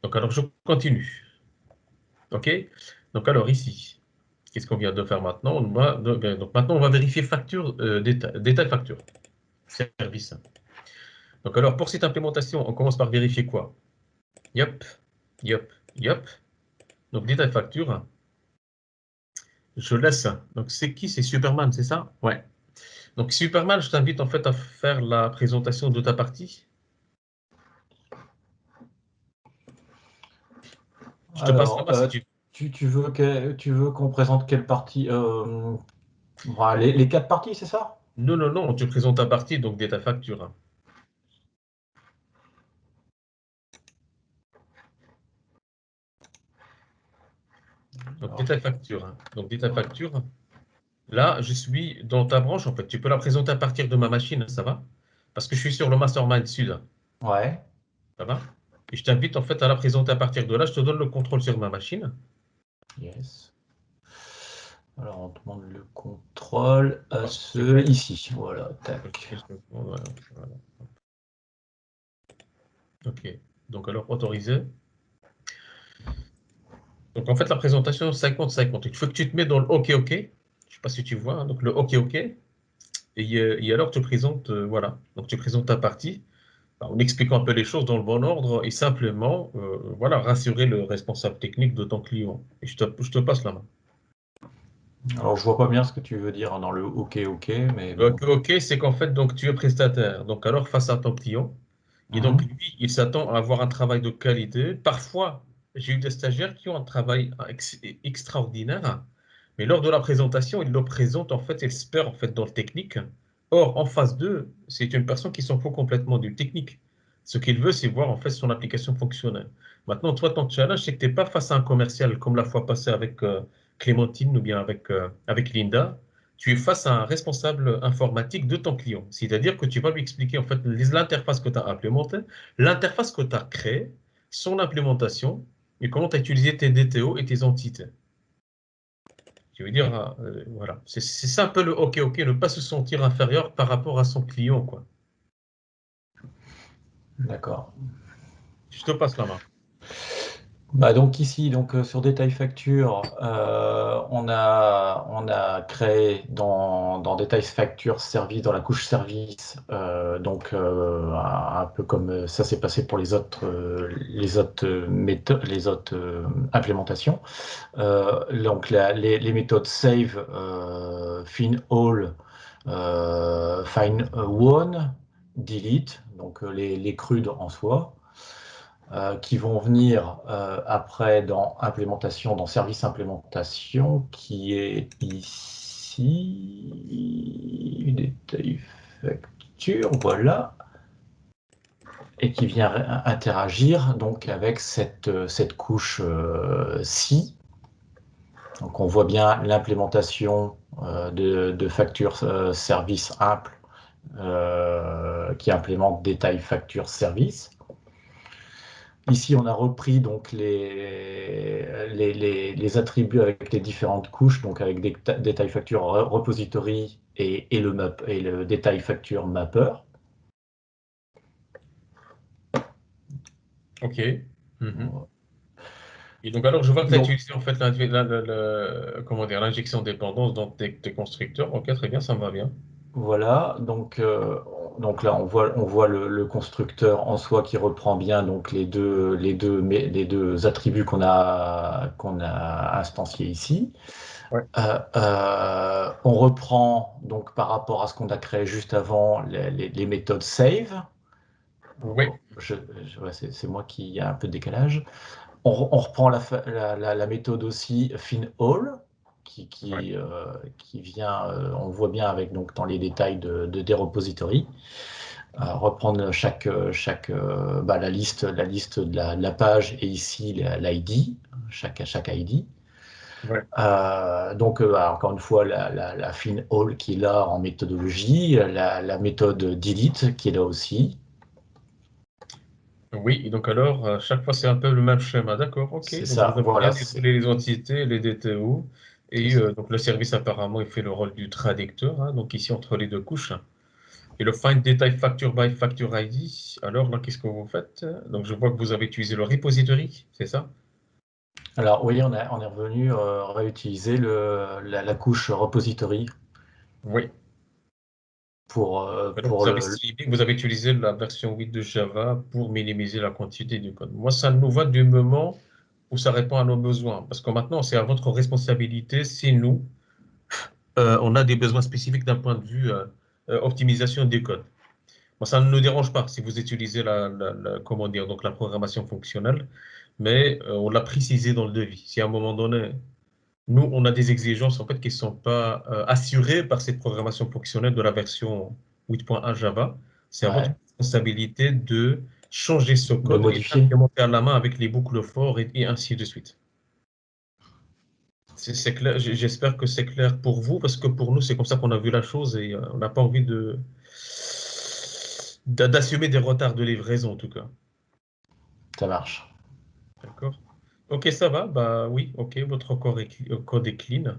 Donc, alors, je continue. OK? Donc, alors, ici, qu'est-ce qu'on vient de faire maintenant? Donc, maintenant, on va vérifier facture, détail facture, service. Donc, alors, pour cette implémentation, on commence par vérifier quoi? Yep, yep, yep. Donc, détail facture, je laisse. Donc, c'est qui? C'est Superman, c'est ça? Ouais. Donc, Superman, je t'invite en fait à faire la présentation de ta partie. Je te passe la Alors, main si tu veux. tu veux qu'on présente quelle partie voilà, les quatre parties, c'est ça? Non, non, non, tu présentes ta partie, donc détail facture. Donc, Alors, détail facture. Donc, détail facture. Là, je suis dans ta branche, en fait. Tu peux la présenter à partir de ma machine, ça va? Parce que je suis sur le Mastermind Sud, ouais, ça va? Et je t'invite en fait à la présenter à partir de là. Je te donne le contrôle sur ma machine. yes. Alors, on demande le contrôle à Ah, s'il te ce plaît. ici. Voilà, tac. Voilà. OK. Donc, alors, autorisé. Donc, en fait, la présentation 50-50. Il faut que tu te mets dans le OK, OK. Je ne sais pas si tu vois, hein. Donc, le OK, OK. Et alors, tu présentes, voilà. Donc, tu présentes ta partie en expliquant un peu les choses dans le bon ordre et simplement, voilà, rassurer le responsable technique de ton client. Et je te passe la main. Alors, je vois pas bien ce que tu veux dire dans le OK, OK, mais bon. OK, OK, c'est qu'en fait, donc, tu es prestataire. Donc, alors, face à ton client, et donc, Mhm. lui, il s'attend à avoir un travail de qualité. Parfois, j'ai eu des stagiaires qui ont un travail extraordinaire, mais lors de la présentation, ils le présentent en fait expert en fait dans le technique. Or, en face d'eux, c'est une personne qui s'en fout complètement du technique. Ce qu'il veut, c'est voir en fait son application fonctionnelle. Maintenant, toi, ton challenge, c'est que tu n'es pas face à un commercial comme la fois passée avec Clémentine ou bien avec Linda. Tu es face à un responsable informatique de ton client. C'est-à-dire que tu vas lui expliquer en fait l'interface que tu as implémentée, l'interface que tu as créée, son implémentation et comment tu as utilisé tes DTO et tes entités. Je veux dire, voilà. C'est ça un peu le OK, OK, ne pas se sentir inférieur par rapport à son client, quoi. D'accord. Je te passe la main. Bah donc ici, donc sur Détail Facture, on a créé dans Détail Facture service, dans la couche service, un peu comme ça s'est passé pour les autres méthodes, les autres implémentations. Donc les méthodes save, fin all, find one, delete, donc les CRUD en soi. Qui vont venir après dans implémentation, dans service implémentation, qui est ici, détail facture, voilà, et qui vient interagir donc avec cette couche ci. Donc on voit bien l'implémentation de facture service imple qui implémente détail facture service. Ici, on a repris donc les attributs avec les différentes couches, donc avec des détails facture repository et le détail facture mapper. OK. Mhm. Et donc, alors, je vois que tu as Donc utilisé en fait comment dire, l'injection de dépendance dans tes constructeurs. OK, très bien, ça me va bien. voilà, donc là on voit le constructeur en soi qui reprend bien donc les deux attributs qu'on a instanciés ici. Ouais. On reprend donc par rapport à ce qu'on a créé juste avant les méthodes save. Oui. Ouais, c'est moi qui a un peu de décalage. On reprend la méthode aussi FinAll Ouais. qui vient, on voit bien avec donc dans les détails des repositories, reprendre la liste de la page et ici l'ID, chaque ID. Ouais. Encore une fois, la FinAll qui est là en méthodologie, la méthode delete qui est là aussi. Oui, et donc alors, chaque fois, c'est un peu le même schéma. D'accord, OK. C'est Donc, vous ça, avez voilà. bien isolé les entités, les DTO. Et donc, le service, apparemment, il fait le rôle du traducteur, hein, donc ici, entre les deux couches. Et le find detail facture by facture ID, alors là, qu'est-ce que vous faites? Donc, je vois que vous avez utilisé le repository, c'est ça? Alors oui, on est revenu réutiliser la couche repository Oui. Alors, pour vous avez le. streamé, vous avez utilisé la version 8 de Java pour minimiser la quantité du code. Moi, ça nous va du moment où ça répond à nos besoins. Parce que maintenant, c'est à votre responsabilité si nous, on a des besoins spécifiques d'un point de vue optimisation des codes. Moi, ça ne nous dérange pas si vous utilisez comment dire, donc la programmation fonctionnelle, mais on l'a précisé dans le devis. Si à un moment donné, nous, on a des exigences en fait qui ne sont pas assurées par cette programmation fonctionnelle de la version 8.1 Java, c'est à votre Ouais, responsabilité de changer ce de code et modifier. d'implémenter à la main avec les boucles for et ainsi de suite. C'est clair, j'espère que c'est clair pour vous, parce que pour nous, c'est comme ça qu'on a vu la chose et on n'a pas envie d'assumer des retards de livraison en tout cas. Ça marche. D'accord? Ok, ça va, bah oui, ok, votre code est clean.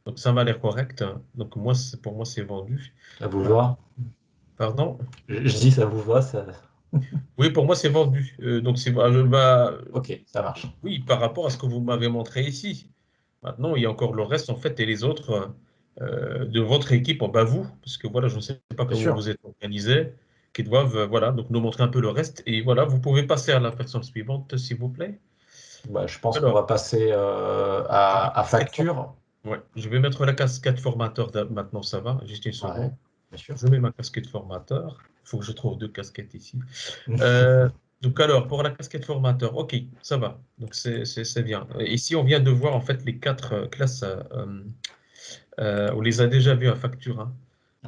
Donc ça m'a l'air correct. Donc moi, pour moi, c'est vendu. Ça vous Euh, va? pardon? Je dis ça vous va, ça. Oui, pour moi, c'est vendu. Donc c'est bah, Ok, ça marche. oui, par rapport à ce que vous m'avez montré ici. Maintenant, il y a encore le reste, en fait, et les autres de votre équipe, bah vous, parce que voilà, je ne sais pas Bien comment sûr. vous êtes organisés, qui doivent, voilà, donc nous montrer un peu le reste. Et voilà, vous pouvez passer à la personne suivante, s'il vous plaît. Bah, je pense qu'on Alors, va passer je vais à facture. ouais, je vais mettre la casquette formateur maintenant, ça va, juste une Ouais, seconde. bien sûr. Je mets ma casquette formateur. Il faut que je trouve deux casquettes ici. Euh, donc alors, pour la casquette formateur, ok, ça va. Donc c'est bien. Et ici, on vient de voir en fait les quatre classes. On les a déjà vues à facture, hein.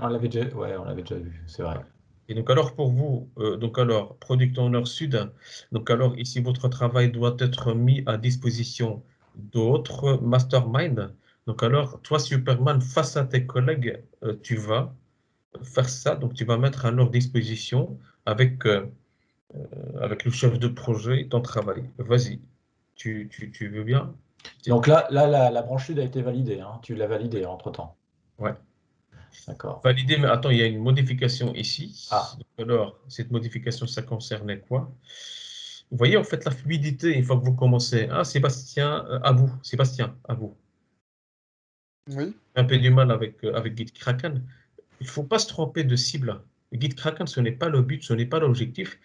On l'avait déjà, ouais, on l'avait déjà vu, c'est vrai. Ouais. Et donc alors pour vous, donc alors Product Owner Sud, donc alors ici votre travail doit être mis à disposition d'autres mastermind. Donc alors toi Superman, face à tes collègues, tu vas faire ça. Donc tu vas mettre à leur disposition avec avec le chef de projet ton travail. Vas-y, tu veux bien? Donc là la branche sud a été validée, hein. Tu l'as Oui. validée entre-temps. Ouais. D'accord. Validé, mais attends, il y a une modification ici. Ah, Alors, cette modification, ça concernait quoi? Vous voyez, en fait, la fluidité, une fois que vous commencez. Ah, Sébastien, à vous. Sébastien, à vous. Oui, Un peu du mal avec GitKraken. Il ne faut pas se tromper de cible. GitKraken, ce n'est pas le but, ce n'est pas l'objectif.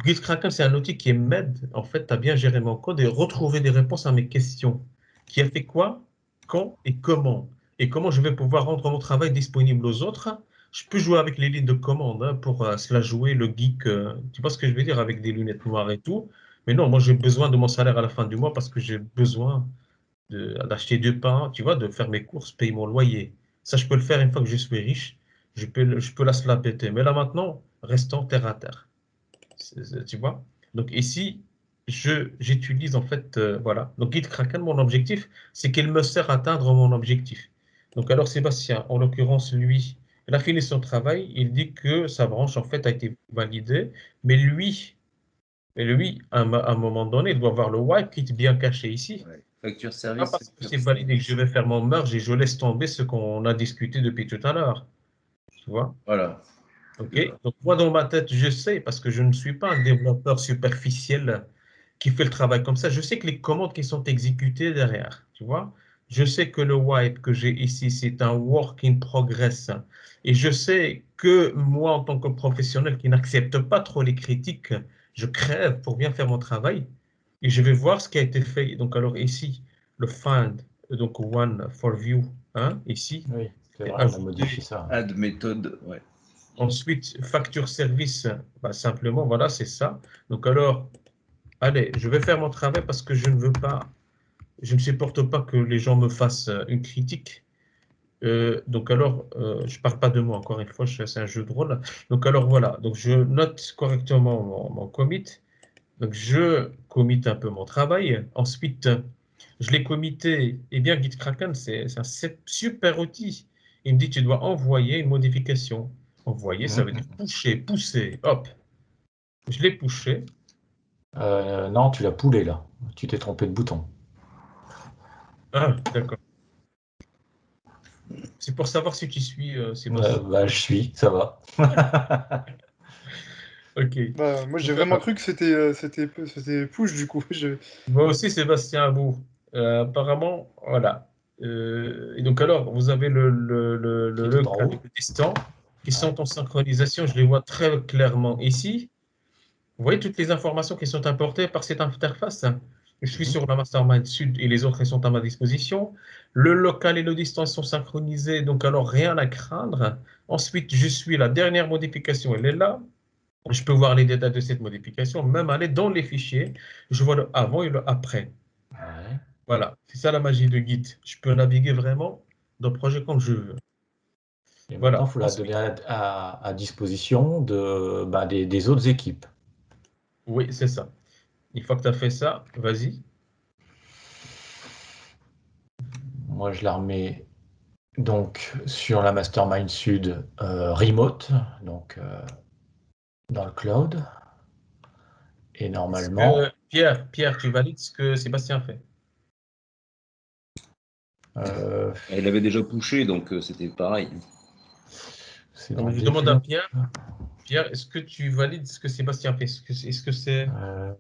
GitKraken, c'est un outil qui m'aide, en fait, à bien gérer mon code et retrouver des réponses à mes questions. Qui a fait quoi, quand et comment? Et comment je vais pouvoir rendre mon travail disponible aux autres? Je peux jouer avec les lignes de commande hein, pour cela jouer le geek. Tu vois ce que je veux dire avec des lunettes noires et tout. Mais non, moi j'ai besoin de mon salaire à la fin du mois parce que j'ai besoin d'acheter du pain, tu vois, de faire mes courses, payer mon loyer. Ça, je peux le faire une fois que je suis riche. Je peux la se la péter. Mais là maintenant, restons terre à terre. Tu vois? Donc ici, j'utilise en fait, voilà. Donc GitKraken, mon objectif, c'est qu'il me sert à atteindre mon objectif. Donc alors Sébastien, en l'occurrence, lui, il a fini son travail, il dit que sa branche en fait a été validée, mais lui, à un moment donné, il doit avoir le wipe qui est bien caché ici. ouais. Facture Pas service, parce que facture c'est validé que je service. vais faire mon merge et je laisse tomber ce qu'on a discuté depuis tout à l'heure. Tu vois? Voilà. OK? D'accord. Donc, moi, dans ma tête, je sais, parce que je ne suis pas un développeur superficiel qui fait le travail comme ça. Je sais que les commandes qui sont exécutées derrière, tu vois? Je sais que le wipe que j'ai ici, c'est un work in progress. Et je sais que moi, en tant que professionnel qui n'accepte pas trop les critiques, je crève pour bien faire mon travail. Et je vais voir ce qui a été fait. Donc, alors ici, le find, donc one for view, hein, ici, oui, c'est c'est vrai, on a modifié ajouté. ça. Add méthode, ouais. Ensuite, facture service, bah, simplement, voilà, c'est ça. Donc alors, allez, je vais faire mon travail parce que je ne veux pas, je ne supporte pas que les gens me fassent une critique. Donc alors, je parle pas de moi, encore une fois, c'est un jeu de rôle. Donc alors voilà, donc je note correctement mon commit. Donc je commit un peu mon travail. Ensuite, je l'ai committé. Eh bien, GitKraken, c'est un super outil. Il me dit, tu dois envoyer une modification. Envoyer, ça veut dire pusher, pousser. Hop, je l'ai pushé. Non, tu l'as poulé là. Tu t'es trompé de bouton. Ah, d'accord. C'est pour savoir si tu suis, Sébastien. Bah, je suis, ça va. Ok. Bah, moi, j'ai Donc, vraiment cru que c'était push, du coup. moi aussi, Sébastien Abour. Apparemment, voilà. Et donc, alors, vous avez Qui est tout en local et haut. le distant qui Ouais. sont en synchronisation. Je les vois très clairement ici. Vous voyez toutes les informations qui sont apportées par cette interface. Je suis Mhm. sur la Mastermind Sud et les autres elles sont à ma disposition. Le local et le distant sont synchronisés, donc alors rien à craindre. Ensuite, je suis la dernière modification, elle est là. Je peux voir les détails de cette modification, même aller dans les fichiers. Je vois le avant et le après. Ouais. Voilà, c'est ça la magie de Git. Je peux naviguer vraiment dans le projet comme je veux. Et maintenant, Voilà. il faut la donner Ensuite, à disposition des autres équipes. oui, c'est ça. Une fois que tu as fait ça, vas-y. Moi, je la remets donc sur la Mastermind Sud remote, donc dans le cloud. Et Est-ce que normalement, Pierre, tu valides ce que Sébastien fait? euh, Il avait déjà pushé, donc c'était pareil. c'est Non, dans mais je demande à développe. Pierre, est-ce que tu valides ce que Sébastien fait? Est-ce que c'est... Euh,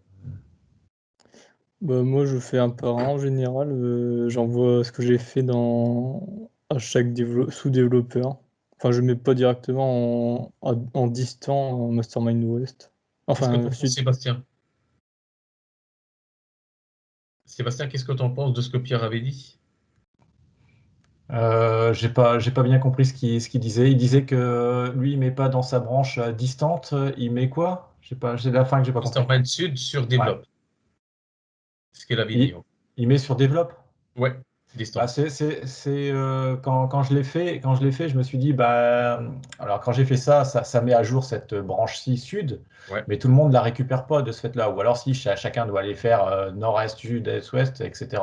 Bah, moi, je fais un par un en général. J'envoie ce que j'ai fait à chaque sous-développeur. Enfin, je mets pas directement en distant en Mastermind West. Qu'est-ce que tu Enfin, en penses, Sud. Sébastien? Sébastien, qu'est-ce que tu en penses de ce que Pierre avait dit? j'ai pas bien compris ce qu'il disait. Il disait que lui, il met pas dans sa branche distante, il met quoi? J'ai la fin que j'ai pas compris. Mastermind Sud sur Ouais. Develop. Ce qu'il avait dit. Il, il met sur développe. Ouais, Bah, distance. quand quand je l'ai fait, je me suis dit, bah, alors quand j'ai fait ça, ça met à jour cette branche-ci sud, Ouais. mais tout le monde ne la récupère pas de ce fait-là. Ou alors si chacun doit aller faire nord-est, sud, est-ouest, etc.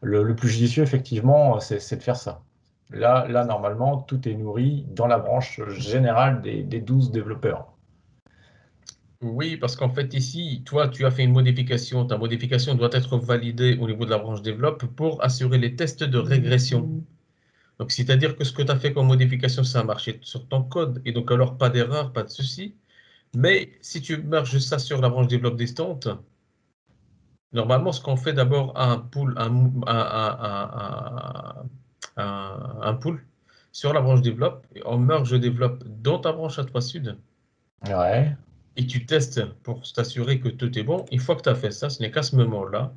Le plus judicieux, effectivement, c'est de faire ça. Là, normalement, tout est nourri dans la branche générale des 12 développeurs. Oui, parce qu'en fait, ici, toi, tu as fait une modification. Ta modification doit être validée au niveau de la branche Develop pour assurer les tests de régression. Donc, c'est-à-dire que ce que tu as fait comme modification, ça a marché sur ton code. Et donc, alors, pas d'erreur, pas de souci. Mais si tu merges ça sur la branche Develop distante, normalement, ce qu'on fait d'abord, un pool, un pool sur la branche Develop, et on merge Develop dans ta branche à toi sud, Ouais, et tu testes pour t'assurer que tout est bon. Une fois que tu as fait ça, ce n'est qu'à ce moment-là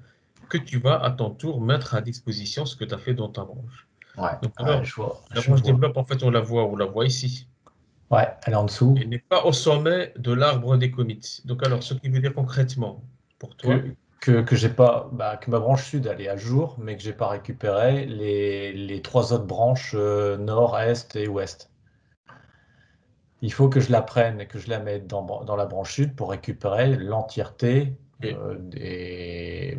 que tu vas à ton tour mettre à disposition ce que tu as fait dans ta branche. ouais, Donc ouais, alors, la je branche vois. Develop, en fait, on la voit ici. Ouais, elle est en dessous. Elle n'est pas au sommet de l'arbre des commits. Donc alors, ce qui veut dire concrètement, pour toi, Que j'ai pas, bah, que ma branche sud elle est à jour, mais que j'ai pas récupéré les trois autres branches nord, est et ouest. Il faut que je la prenne et que je la mette dans la branche sud pour récupérer l'entièreté ok, des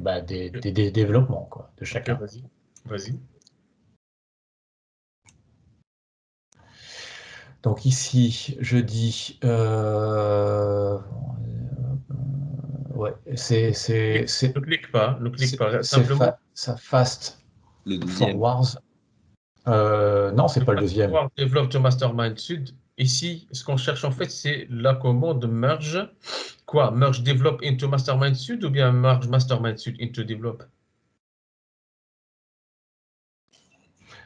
développements quoi, de ok, chacun. vas-y, vas-y. Donc ici, je dis, ouais, Ne clique pas, ne clique pas. Simplement, ça fast Le deuxième. forwards. Non, c'est le pas le Fast deuxième. Forward Develop to Mastermind Sud. Ici, ce qu'on cherche en fait, c'est la commande merge. Quoi? Merge Develop into Mastermind Sud ou bien merge Mastermind Sud into Develop?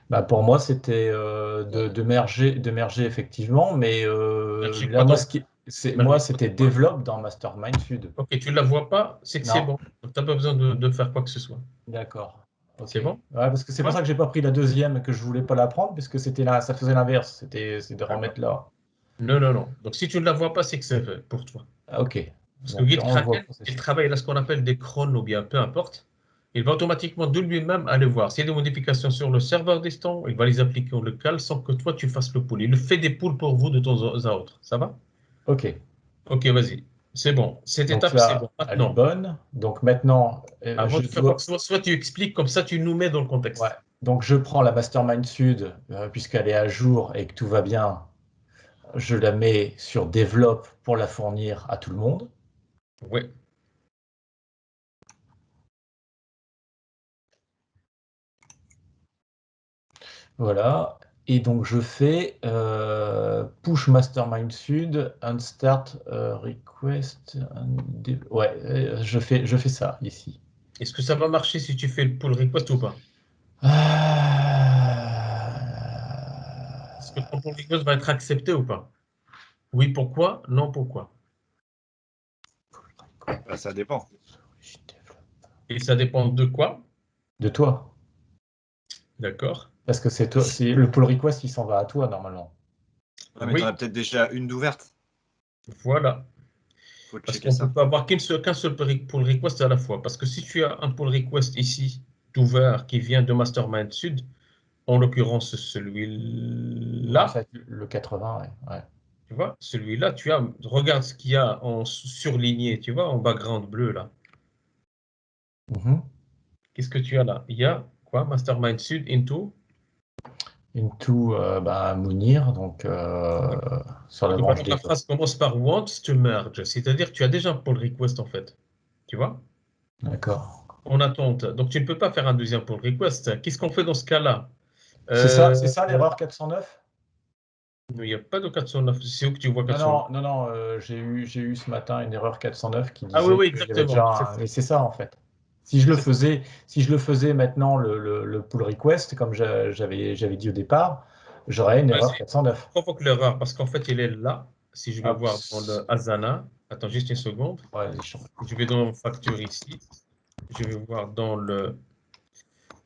Bah, pour moi, c'était de merger effectivement, mais Merger quoi là, moi, donc? moi, Merger quoi c'était dans quoi? Develop dans Mastermind Sud. Ok, tu ne la vois pas, c'est que c'est Non, bon. Donc, tu n'as pas besoin de faire quoi que ce soit. d'accord. Ok. C'est Ouais, bon? parce que c'est pour Ouais? ça que j'ai pas pris la deuxième, que je voulais pas la prendre, puisque c'était là, ça faisait l'inverse. C'est de D'accord. remettre là. Non, non, non. Donc, si tu ne la vois pas, c'est que c'est fait pour toi. Ah, ok. Parce que Donc on le voit GitKraken, pour il ceci. travaille à ce qu'on appelle des cron ou bien peu importe. Il va automatiquement de lui-même aller voir. S'il y a des modifications sur le serveur distant, il va les appliquer en local sans que toi tu fasses le pool. Il fait des pools pour vous de temps à autre. Ça va? Ok. Ok, vas-y. C'est bon. Cette Donc étape, c'est bon. là, elle est Maintenant, bonne. Donc maintenant, avant je de faire quoi que dois. ce soit, soit tu expliques comme ça, tu nous mets dans le Ouais. contexte. Donc je prends la Mastermind Sud, puisqu'elle est à jour et que tout va bien. Je la mets sur Develop pour la fournir à tout le monde. Ouais. Voilà. Et donc, je fais push mastermind sud, and start request. Ouais, je fais ça ici. Est-ce que ça va marcher si tu fais le pull request ou pas? Est-ce que ton pull request va être accepté ou pas? Oui, pourquoi? Non, pourquoi? Bah, ça dépend. Et ça dépend de quoi? De toi. D'accord. Parce que c'est toi, le pull request, il s'en va à toi normalement. Ouais, mais Oui. t'en as peut-être déjà une d'ouverte. Voilà. Faut Parce checker qu'on ça. peut pas avoir qu'un seul pull request à la fois. Parce que si tu as un pull request ici, d'ouvert, qui vient de Mastermind Sud, en l'occurrence Ouais, celui-là, ça va être le 80, ouais. tu vois, celui-là, regarde ce qu'il y a en surligné, tu vois, en background bleu là. Mhm. Qu'est-ce que tu as là? Il y a quoi? Mastermind Sud into. Into Mounir, donc sur la Donc, branche alors, la des. phrase commence par wants to merge, c'est-à-dire que tu as déjà un pull request en fait. Tu vois? D'accord. En attente. Donc, tu ne peux pas faire un deuxième pull request. Qu'est-ce qu'on fait dans ce cas-là? C'est ça l'erreur 409? Il n'y a pas de 409. C'est où que tu vois 409? Non, j'ai eu ce matin une erreur 409 qui Ah oui, disait oui, que j'avais déjà exactement. mais c'est ça en fait. Si je le faisais maintenant le pull request, comme j'avais dit au départ, j'aurais une erreur Vas-y, 409. provoque l'erreur parce qu'en fait, il est là. Si je vais Hop. voir dans le Asana, attends juste une seconde. Ouais, les champs. Je vais dans facture ici. Je vais voir dans le.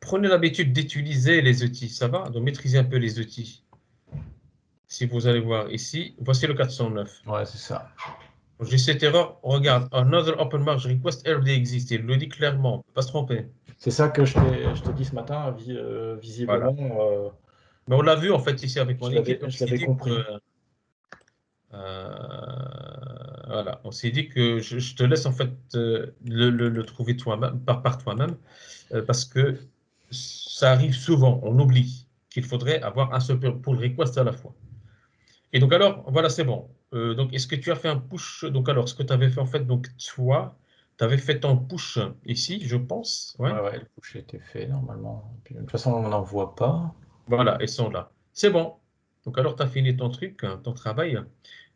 Prenez l'habitude d'utiliser les outils, ça va? De maîtriser un peu les outils. Si vous allez voir ici, voici le 409. Ouais, c'est ça. J'ai cette erreur. Regarde, another open merge request already exists. Il le dit clairement, on ne peut pas se tromper. C'est ça que je te dis ce matin, visiblement. Voilà. Mais on l'a vu en fait ici avec mon équipe. On Je s'est l'avais dit compris. que, voilà, on s'est dit que je te laisse en fait le trouver toi-même, par toi-même, parce que ça arrive souvent. On oublie qu'il faudrait avoir un seul pull request à la fois. Et donc alors, voilà, c'est bon. Donc, est-ce que tu as fait un push? Donc alors, ce que tu avais fait en fait, donc toi, tu avais fait ton push ici, je pense. Ouais. Ouais, le push était fait normalement. Puis, de toute façon, on n'en voit pas. Voilà, ils sont là. C'est bon. Donc alors, tu as fini ton truc, hein, ton travail.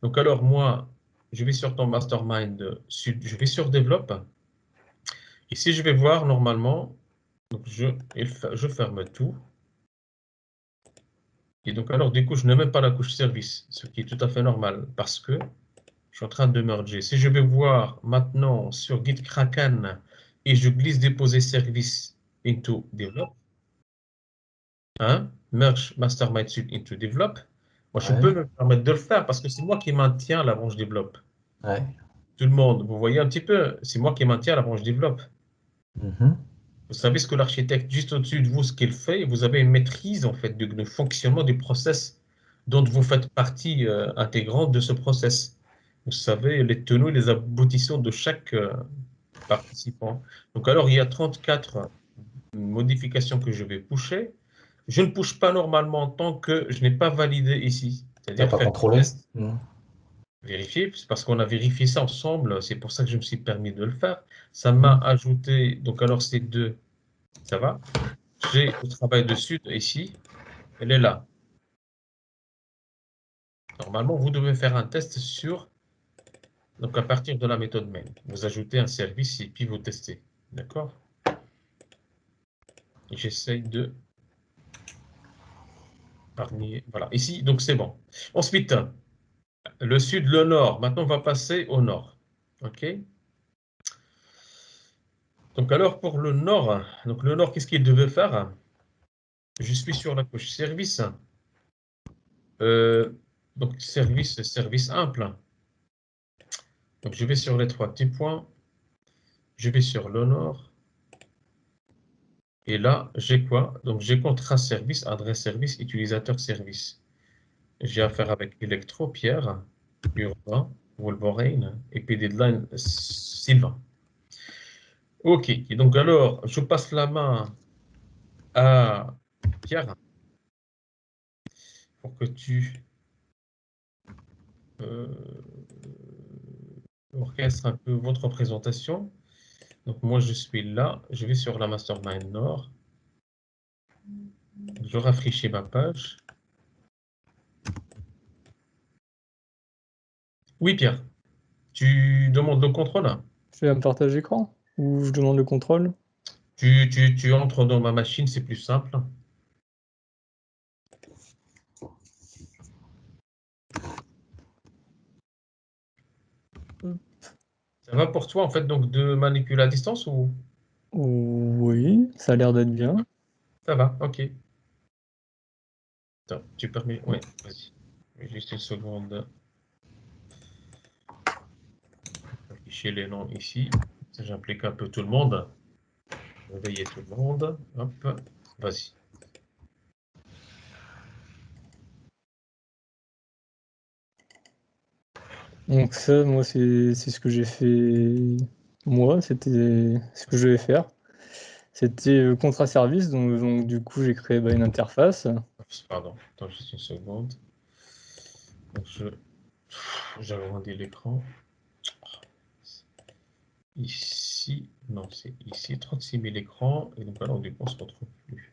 Donc alors, moi, je vais sur ton mastermind, je vais sur Develop. Ici, je vais voir normalement, donc je ferme tout. Et donc alors, du coup, je n'ai même pas la couche service, ce qui est tout à fait normal parce que je suis en train de merger. Si je vais voir maintenant sur Git Kraken et je glisse déposer service into develop, hein, merge mastermind suite into develop, moi je Ouais. peux me permettre de le faire parce que c'est moi qui maintiens la branche develop. Ouais. Tout le monde, vous voyez un petit peu, c'est moi qui maintiens la branche develop. Mhm. Vous savez ce que l'architecte juste au-dessus de vous, ce qu'il fait, vous avez une maîtrise en fait du fonctionnement du process dont vous faites partie intégrante de ce process. Vous savez les tenants et les aboutissants de chaque participant. Donc alors il y a 34 modifications que je vais pusher. Je ne push pas normalement tant que je n'ai pas validé ici. T'as C'est-à-dire pas faire contrôlé? un test, Mhm. vérifier, c'est parce qu'on a vérifié ça ensemble, c'est pour ça que je me suis permis de le faire. Ça m'a ajouté, donc alors c'est 2, ça va. J'ai le travail dessus, ici, elle est là. Normalement, vous devez faire un test sur, donc à partir de la méthode main. Vous ajoutez un service et puis vous testez. D'accord? J'essaye de parmi, voilà, ici, donc c'est bon. Ensuite, le sud, le nord. Maintenant, on va passer au nord. OK? Donc alors, pour le nord, qu'est-ce qu'il devait faire? Je suis sur la couche service. Donc, service simple. Donc, je vais sur les 3 petits points. Je vais sur le nord. Et là, j'ai quoi? Donc, j'ai contrat service, adresse service, utilisateur service. J'ai affaire avec Electro, Pierre, Urbain, Wolverine et puis Deadline, Sylvain. Ok, et donc alors, je passe la main à Pierre pour que tu orchestres un peu votre présentation. Donc moi, je suis là, je vais sur la Mastermind Nord. Je rafraîchis ma page. Oui, Pierre. Tu demandes le contrôle? Je fais un partage écran ou je demande le contrôle? Tu entres dans ma machine, c'est plus simple. Ça va pour toi, en fait, donc de manipuler à distance ou Oui, ça a l'air d'être bien. ça va? Ok. Attends, tu permets? Oui, vas-y. Juste une seconde. Afficher les noms ici. Ça, j'implique un peu tout le monde. Réveiller tout le monde. Hop, vas-y. Donc ça, moi, c'est ce que j'ai fait. Moi, c'était ce que je devais faire. C'était contrat service, donc du coup, j'ai créé une interface. Oups, pardon, attends juste une seconde. Donc, j'agrandis l'écran. Ici, non, c'est ici, 36 000 écrans. Et donc, alors, du coup, on se retrouve plus.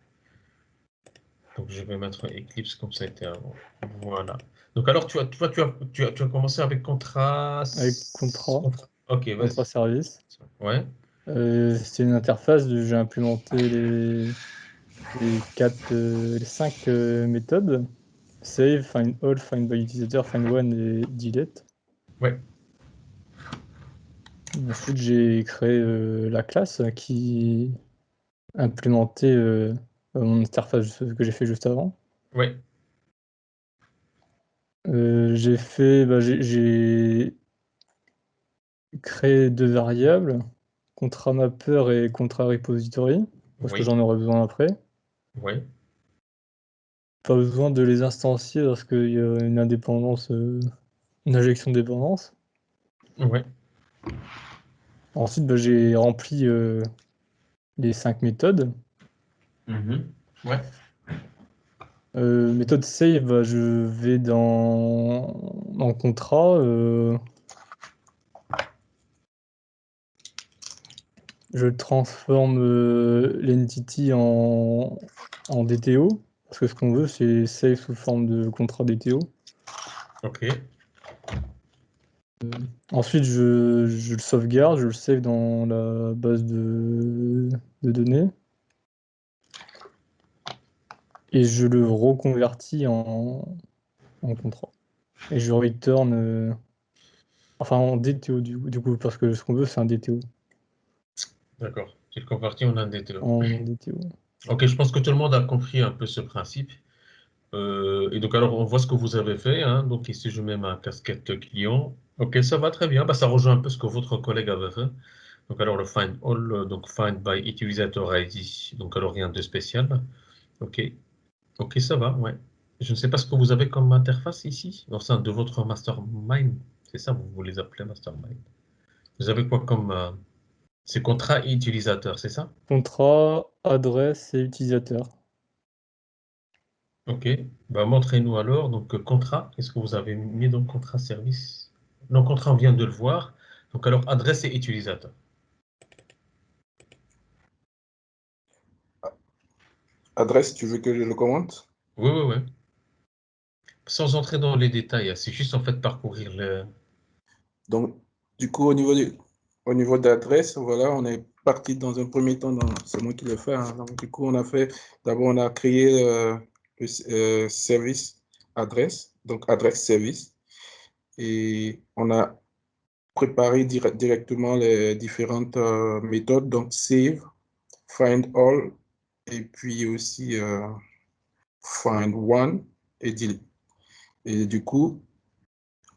Donc, je vais mettre Eclipse comme ça a été avant. Voilà. Donc, alors, tu as commencé avec contrat. Avec contrat, Ok, contrat vas-y. service. Ouais, C'est une interface, j'ai implémenté les 5 méthodes. Save, find all, find by utilisateur, find one et delete. ouais, Ensuite, j'ai créé la classe qui implémentait mon interface que j'ai fait juste avant. ouais. J'ai créé 2 variables, contrat mapper et contrat repository, parce que Oui, j'en aurai besoin après. oui, Pas besoin de les instancier parce qu'il y a une indépendance, une injection de dépendance. ouais. Ensuite, j'ai rempli les 5 méthodes. Mhm. Ouais, Méthode save, je vais dans contrat, je transforme l'entity en DTO, parce que ce qu'on veut, c'est save sous forme de contrat DTO. ok. Ensuite, je le sauvegarde, je le save dans la base de données. Et je le reconvertis en contrat. Et je return, enfin en DTO du coup, parce que ce qu'on veut, c'est un DTO. D'accord. Tu le convertis en un DTO. En DTO. Ok, je pense que tout le monde a compris un peu ce principe. Et donc, alors, on voit ce que vous avez fait, hein. Donc, ici, je mets ma casquette client. Ok, ça va très bien. Bah, ça rejoint un peu ce que votre collègue avait fait. Donc, alors, le find all, donc find by utilisator ID. Donc, alors, rien de spécial. Ok, ok, ça va, ouais. Je ne sais pas ce que vous avez comme interface ici, au sein de votre mastermind. C'est ça, vous les appelez mastermind. Vous avez quoi comme. C'est contrat et utilisateur, c'est ça? Contrat, adresse et utilisateur. Ok, bah, montrez-nous alors. Donc, contrat, qu'est-ce que vous avez mis dans le contrat service? Non, contrat, on vient de le voir. Donc, alors, adresse et utilisateur. Adresse, tu veux que je le commente? Oui, oui, oui. Sans entrer dans les détails, hein, c'est juste en fait parcourir le. Donc, du coup, au niveau d'adresse, voilà, on est parti dans un premier temps, c'est moi qui l'ai fait, hein. Donc, du coup, d'abord, on a créé le service adresse, donc adresse service, et on a préparé directement les différentes méthodes, donc save, find all, et puis aussi find one et delete. Et du coup,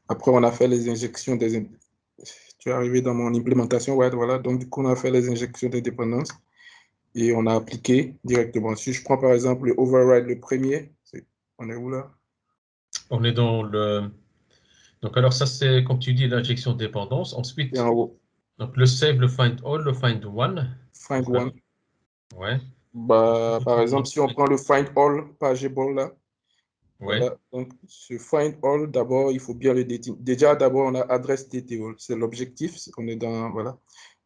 après, on a fait les injections tu es arrivé dans mon implémentation, ouais, voilà. Donc, du coup, on a fait les injections de dépendance et on a appliqué directement. Si je prends par exemple le override, le premier, on est où là? On est dans le. Donc, alors, ça, c'est, comme tu dis, l'injection de dépendance. Et en Ensuite, haut, donc, le save, le find all, le find one. find Donc, alors, one. ouais. Bah, par Retourne dans exemple, le si on find. prend le find all pageable là, Ouais, voilà. Donc, ce find all, d'abord, il faut bien le définir. Déjà, d'abord, on a adresse DTO. C'est l'objectif. On est dans, voilà.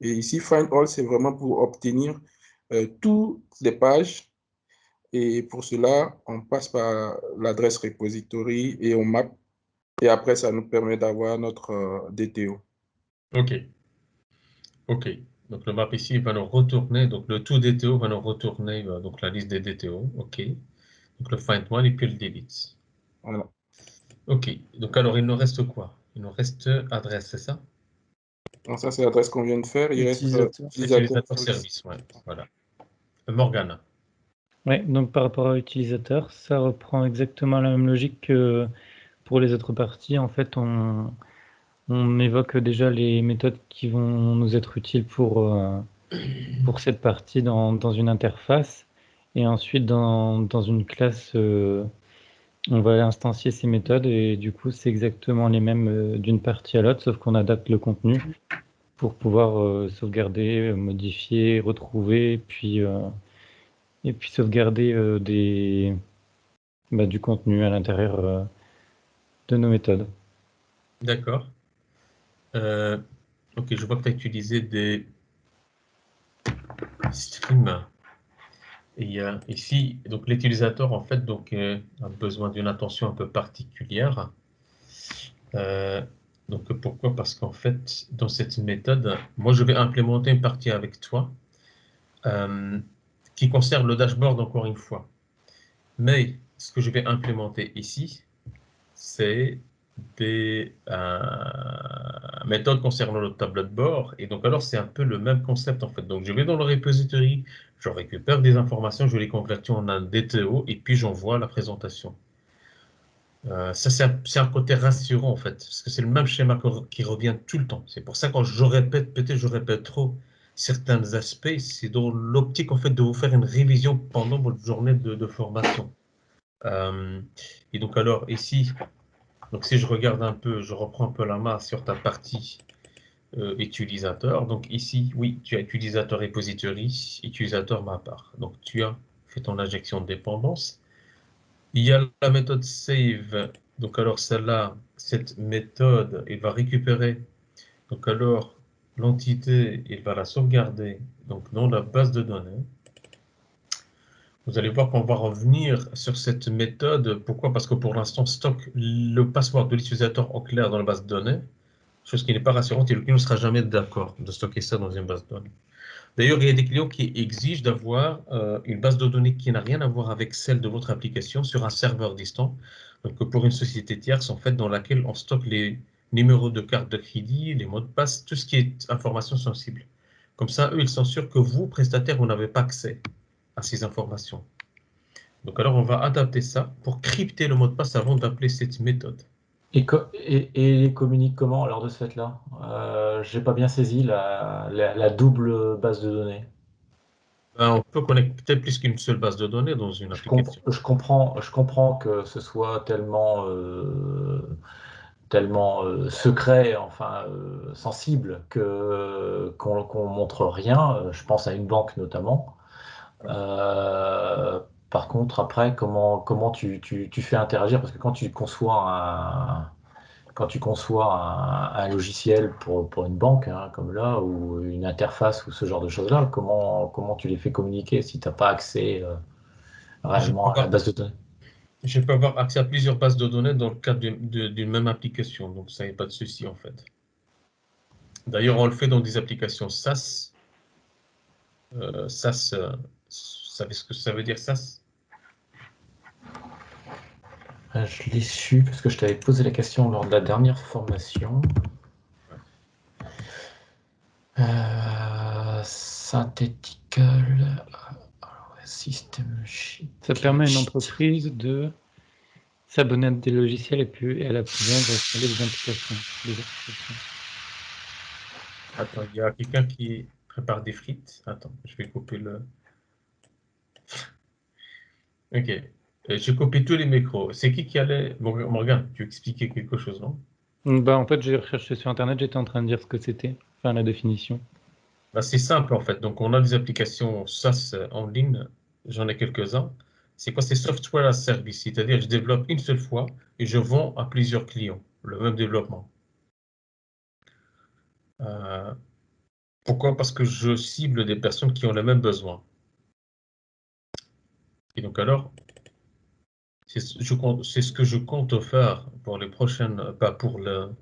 Et ici, find all, c'est vraiment pour obtenir toutes les pages. Et pour cela, on passe par l'adresse repository et on map Et après, ça nous permet d'avoir notre DTO. OK. OK. Donc le map ici va nous retourner, donc le tout DTO va nous retourner donc la liste des DTO. OK. Donc le find one et puis le delete. Voilà. OK. Donc alors il nous reste quoi? Il nous reste adresse, c'est ça? Donc ça, c'est l'adresse qu'on vient de faire. Il reste Utilisateur. Utilisateur service, ouais. Voilà. Morgane. Ouais, donc par rapport à l'utilisateur, ça reprend exactement la même logique que pour les autres parties. En fait, on évoque déjà les méthodes qui vont nous être utiles pour cette partie dans une interface. Et ensuite, dans une classe, on va instancier ces méthodes. Et du coup, c'est exactement les mêmes d'une partie à l'autre, sauf qu'on adapte le contenu pour pouvoir sauvegarder, modifier, retrouver, et puis sauvegarder du contenu à l'intérieur de nos méthodes. D'accord. OK, je vois que tu as utilisé des streams. Et il y a ici, donc l'utilisateur en fait donc, a besoin d'une attention un peu particulière. Donc pourquoi? Parce qu'en fait, dans cette méthode, moi je vais implémenter une partie avec toi qui concerne le dashboard encore une fois. Mais ce que je vais implémenter ici, c'est des méthodes concernant le tableau de bord. Et donc alors c'est un peu le même concept en fait. Donc je vais dans le repository, je récupère des informations, je les convertis en un DTO et puis j'envoie la présentation. Ça, c'est un côté rassurant en fait, parce que c'est le même schéma qui revient tout le temps. C'est pour ça que quand je répète, peut-être je répète trop certains aspects, c'est dans l'optique en fait de vous faire une révision pendant votre journée de formation. Et donc alors ici, donc si je regarde un peu, je reprends un peu la main sur ta partie utilisateur. Donc ici, oui, tu as utilisateur repository, utilisateur ma part. Donc tu as fait ton injection de dépendance. Il y a la méthode save. Donc alors celle-là, cette méthode, il va récupérer. Donc alors l'entité, il va la sauvegarder donc dans la base de données. Vous allez voir qu'on va revenir sur cette méthode. Pourquoi? Parce que pour l'instant, stocke le password de l'utilisateur en clair dans la base de données, chose qui n'est pas rassurante et le client ne sera jamais d'accord de stocker ça dans une base de données. D'ailleurs, il y a des clients qui exigent d'avoir une base de données qui n'a rien à voir avec celle de votre application sur un serveur distant. Donc, pour une société tierce, en fait, dans laquelle on stocke les numéros de carte de crédit, les mots de passe, tout ce qui est information sensible. Comme ça, eux, ils sont sûrs que vous, prestataire, vous n'avez pas accès à ces informations. Donc, alors, on va adapter ça pour crypter le mot de passe avant d'appeler cette méthode. Et les communique comment lors de ce fait-là? J'ai pas bien saisi la double base de données. Ben, on peut connecter plus qu'une seule base de données dans une application. Je comprends que ce soit tellement secret, enfin sensible, qu'on montre rien. Je pense à une banque notamment. Par contre, après, comment tu fais interagir? Parce que quand tu conçois un logiciel pour une banque, hein, comme là, ou une interface ou ce genre de choses-là, comment tu les fais communiquer si tu n'as pas accès réellement à la base de données? Je peux avoir accès à plusieurs bases de données dans le cadre d'une même application, donc ça n'est pas de souci en fait. D'ailleurs, on le fait dans des applications SaaS. SaaS, vous savez ce que ça veut dire SaaS? Je l'ai su parce que je t'avais posé la question lors de la dernière formation. Synthetical System Sheet. Ça permet à une entreprise de s'abonner à des logiciels et puis elle a besoin d'installer des applications. Attends, il y a quelqu'un qui prépare des frites. Attends, je vais couper le... Ok. J'ai coupé tous les micros. C'est qui allait... Morgane, tu expliquais quelque chose, non? En fait, j'ai recherché sur Internet, j'étais en train de dire ce que c'était, enfin la définition. Bah, c'est simple en fait. Donc, on a des applications SaaS en ligne. J'en ai quelques-uns. C'est quoi? C'est software as service. C'est-à-dire, je développe une seule fois et je vends à plusieurs clients le même développement. Pourquoi? Parce que je cible des personnes qui ont les mêmes besoins. Et donc alors, C'est ce que je compte faire pour les prochaines, pas pour le.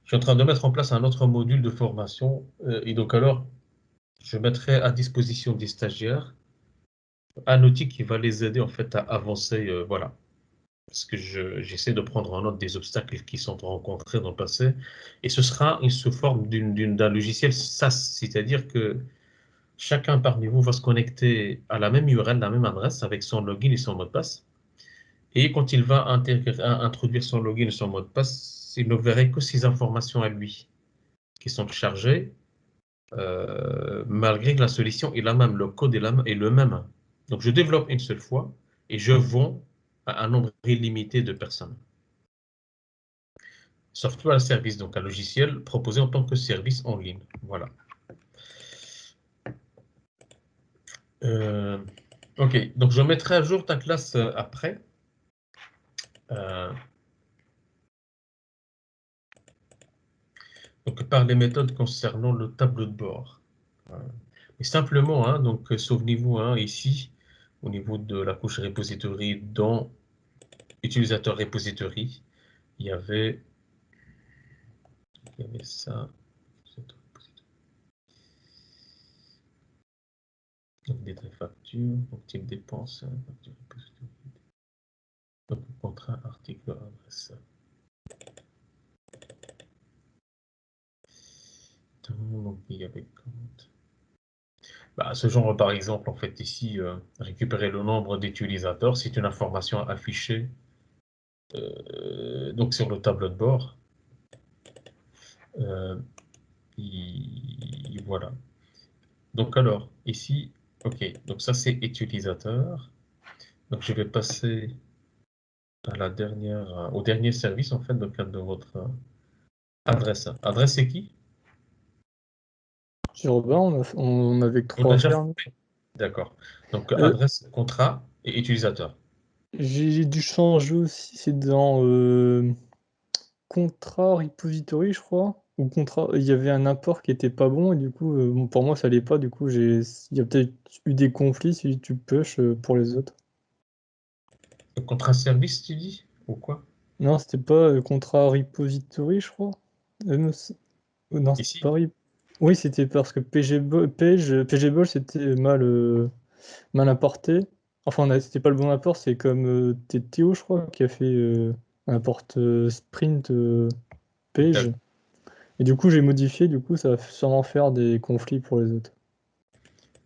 Je suis en train de mettre en place un autre module de formation et donc alors, je mettrai à disposition des stagiaires un outil qui va les aider en fait à avancer, voilà. Parce que j'essaie de prendre en note des obstacles qui sont rencontrés dans le passé et ce sera sous forme d'un logiciel SaaS, c'est-à-dire que chacun parmi vous va se connecter à la même URL, la même adresse avec son login et son mot de passe. Et quand il va introduire son login et son mot de passe, il ne verrait que ces informations à lui qui sont chargées, malgré que la solution est la même, le code est le même. Donc je développe une seule fois et je vends à un nombre illimité de personnes. Software service, donc un logiciel proposé en tant que service en ligne. Voilà. Ok, donc je mettrai à jour ta classe après. Donc par les méthodes concernant le tableau de bord. Et simplement, hein, donc souvenez-vous hein, ici, au niveau de la couche repository, dans utilisateur repository, il y avait ça. Donc des factures, donc type dépenses, facture repository. Donc contrat, article, adresse. Donc il y avait compte. Bah, ce genre, par exemple, en fait, ici, récupérer le nombre d'utilisateurs, c'est une information affichée donc sur le tableau de bord. Voilà. Donc alors, ici, ok, donc ça c'est utilisateur. Donc je vais passer à au dernier service, en fait, dans le cadre de votre adresse. Adresse c'est qui? Chez Robin, on avait que On a 3 déjà fermes. fait. D'accord. Donc adresse, contrat et utilisateur. J'ai dû changer aussi, c'est dans contrat repository, je crois. Ou contrat, il y avait un import qui était pas bon et du coup, bon, pour moi, ça allait pas. Du coup, il y a peut-être eu des conflits si tu push pour les autres. Le contrat service, tu dis? Ou quoi? Non, c'était pas contrat repository, je crois. Non, non, c'était Ici? pas Oui, c'était parce que PGBall, c'était mal importé. Enfin, c'était pas le bon import, c'est comme Théo, je crois, qui a fait un import sprint page. Et du coup, j'ai modifié, du coup, ça va sûrement faire des conflits pour les autres.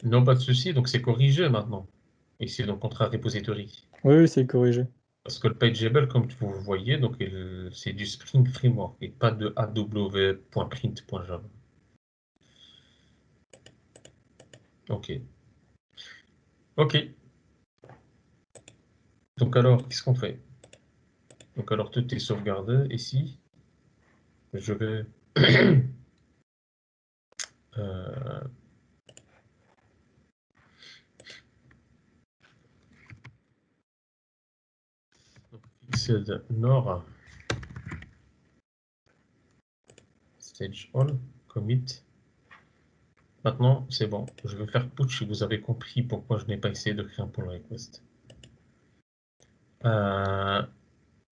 Non, pas de souci. Donc c'est corrigé maintenant. Ici, donc contrat repository. Oui, c'est corrigé. Parce que le pageable, comme vous voyez, donc c'est du Spring Framework et pas de aw.print.java. Ok. Ok. Donc alors, qu'est-ce qu'on fait? Donc alors, tout est sauvegardé ici. Je vais fixed nord stage all commit. Maintenant, c'est bon. Je vais faire putsch si vous avez compris pourquoi je n'ai pas essayé de créer un pull request.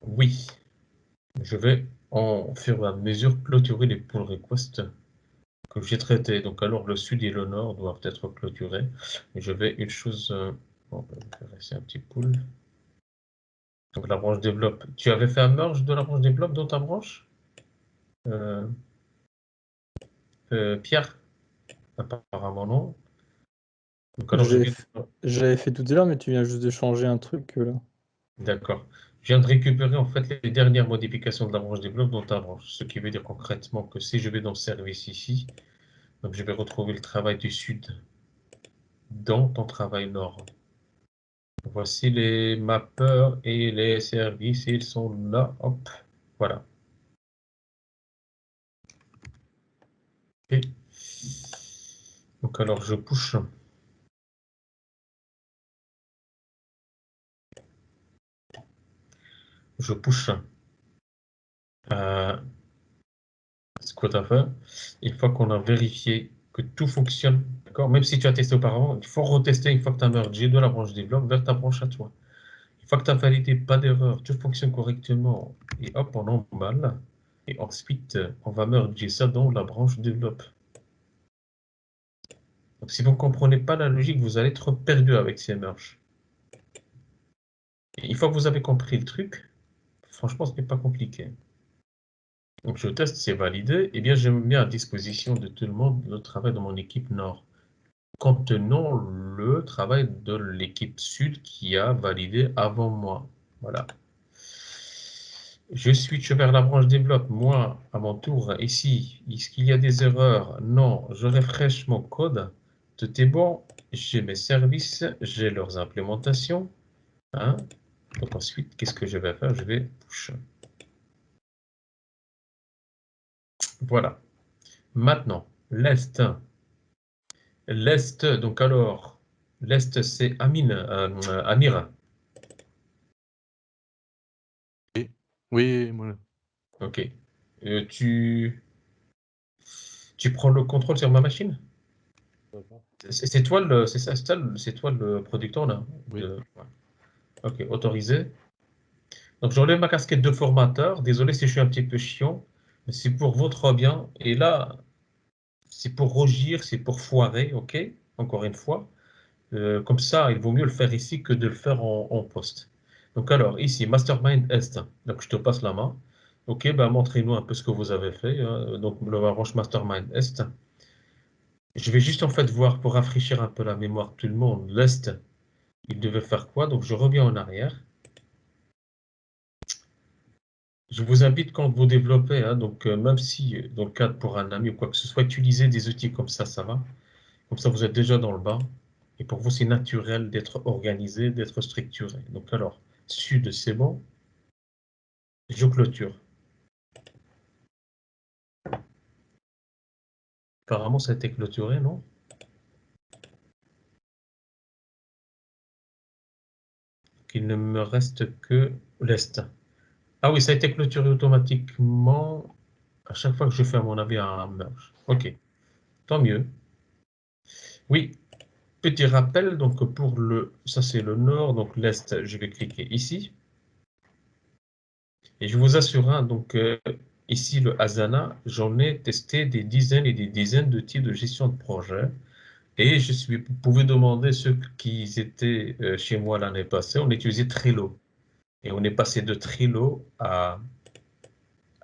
Oui. Je vais en fur et à mesure clôturer les pull requests que j'ai traités. Donc alors le sud et le nord doivent être clôturés. Mais je vais une chose. Bon, je vais laisser un petit pull. Donc la branche développe. Tu avais fait un merge de la branche développe dans ta branche Pierre? Apparemment non. Donc alors je viens. J'avais fait tout à l'heure, mais tu viens juste de changer un truc là. D'accord. Je viens de récupérer en fait les dernières modifications de la branche développe dans ta branche. Ce qui veut dire concrètement que si je vais dans service ici, donc je vais retrouver le travail du sud dans ton travail nord. Voici les mappeurs et les services, ils sont là. Hop, voilà. Okay. Donc alors je push. Je push. Ce qu'on a fait. Une fois qu'on a vérifié que tout fonctionne, d'accord, même si tu as testé auparavant, il faut retester une fois que tu as mergé de la branche développe vers ta branche à toi. Une fois que tu as validé, pas d'erreur, tout fonctionne correctement, et hop, on emballe. Et ensuite, on va merger ça dans la branche développe. Donc, si vous ne comprenez pas la logique, vous allez être perdu avec ces merges. Et une fois que vous avez compris le truc, franchement, ce n'est pas compliqué. Donc, je teste, c'est validé. Eh bien, je me mets à disposition de tout le monde le travail de mon équipe Nord, contenant le travail de l'équipe Sud qui a validé avant moi. Voilà. Je switch vers la branche développe. Moi, à mon tour, ici, est-ce qu'il y a des erreurs? Non, je refresh mon code. Tout est bon. J'ai mes services, j'ai leurs implémentations. Hein. Donc ensuite, qu'est-ce que je vais faire? Je vais push. Voilà. Maintenant, l'Est. L'Est, donc alors, l'Est, c'est Amir. Oui, moi. Ok. Tu prends le contrôle sur ma machine? C'est toi le, c'est ça, c'est toi le producteur là? Oui. Ouais. Ok, autorisé. Donc j'enlève ma casquette de formateur. Désolé si je suis un petit peu chiant, mais c'est pour votre bien. Et là, c'est pour rougir, c'est pour foirer, ok? Encore une fois. Comme ça, il vaut mieux le faire ici que de le faire en poste. Donc alors, ici, Mastermind Est. Donc je te passe la main. Ok, ben montrez-nous un peu ce que vous avez fait. Donc le branche Mastermind Est. Je vais juste en fait voir pour rafraîchir un peu la mémoire de tout le monde. L'Est, il devait faire quoi? Donc je reviens en arrière. Je vous invite quand vous développez, hein, donc même si dans le cadre pour un ami ou quoi que ce soit, utiliser des outils comme ça va. Comme ça, vous êtes déjà dans le bas. Et pour vous, c'est naturel d'être organisé, d'être structuré. Donc alors, Sud, c'est bon. Je clôture. Apparemment, ça a été clôturé, non? Il ne me reste que l'Est. Ah oui, ça a été clôturé automatiquement à chaque fois que je fais, à mon avis, un merge. OK, tant mieux. Oui, petit rappel, donc pour le, ça c'est le nord, donc l'est, je vais cliquer ici. Et je vous assure, hein, donc ici le Asana, j'en ai testé des dizaines et des dizaines de types de gestion de projet. Et vous pouvez demander ceux qui étaient chez moi l'année passée, on utilisait Trello. Et on est passé de Trello à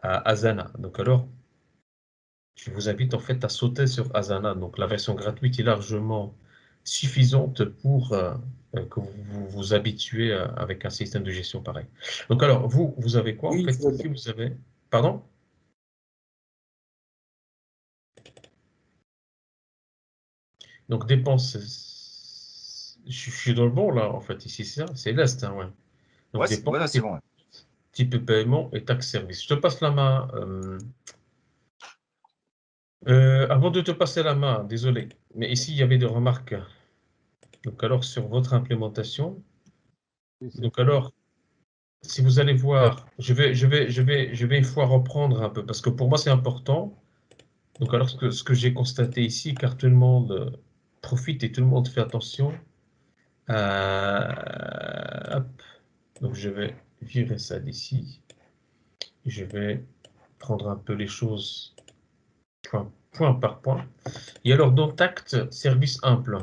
Asana. Donc alors, je vous invite en fait à sauter sur Asana. Donc la version gratuite est largement suffisante pour que vous vous habituez avec un système de gestion pareil. Donc alors, vous avez quoi en Oui, fait? c'est Ici, vous avez... Pardon? Donc dépenses... Je suis dans le bon là en fait, ici c'est ça, c'est l'Est, hein, ouais. Donc Ouais, dépenses, c'est bon. Ouais. type paiement et taxe service. Je te passe la main. Avant de te passer la main, désolé, mais ici il y avait des remarques. Donc alors sur votre implémentation, donc alors si vous allez voir, je vais une fois reprendre un peu parce que pour moi c'est important. Donc alors ce que j'ai constaté ici, car tout le monde profite et tout le monde fait attention. Hop. Donc je vais virer ça d'ici. Je vais prendre un peu les choses point par point. Et alors dans taxe service simple.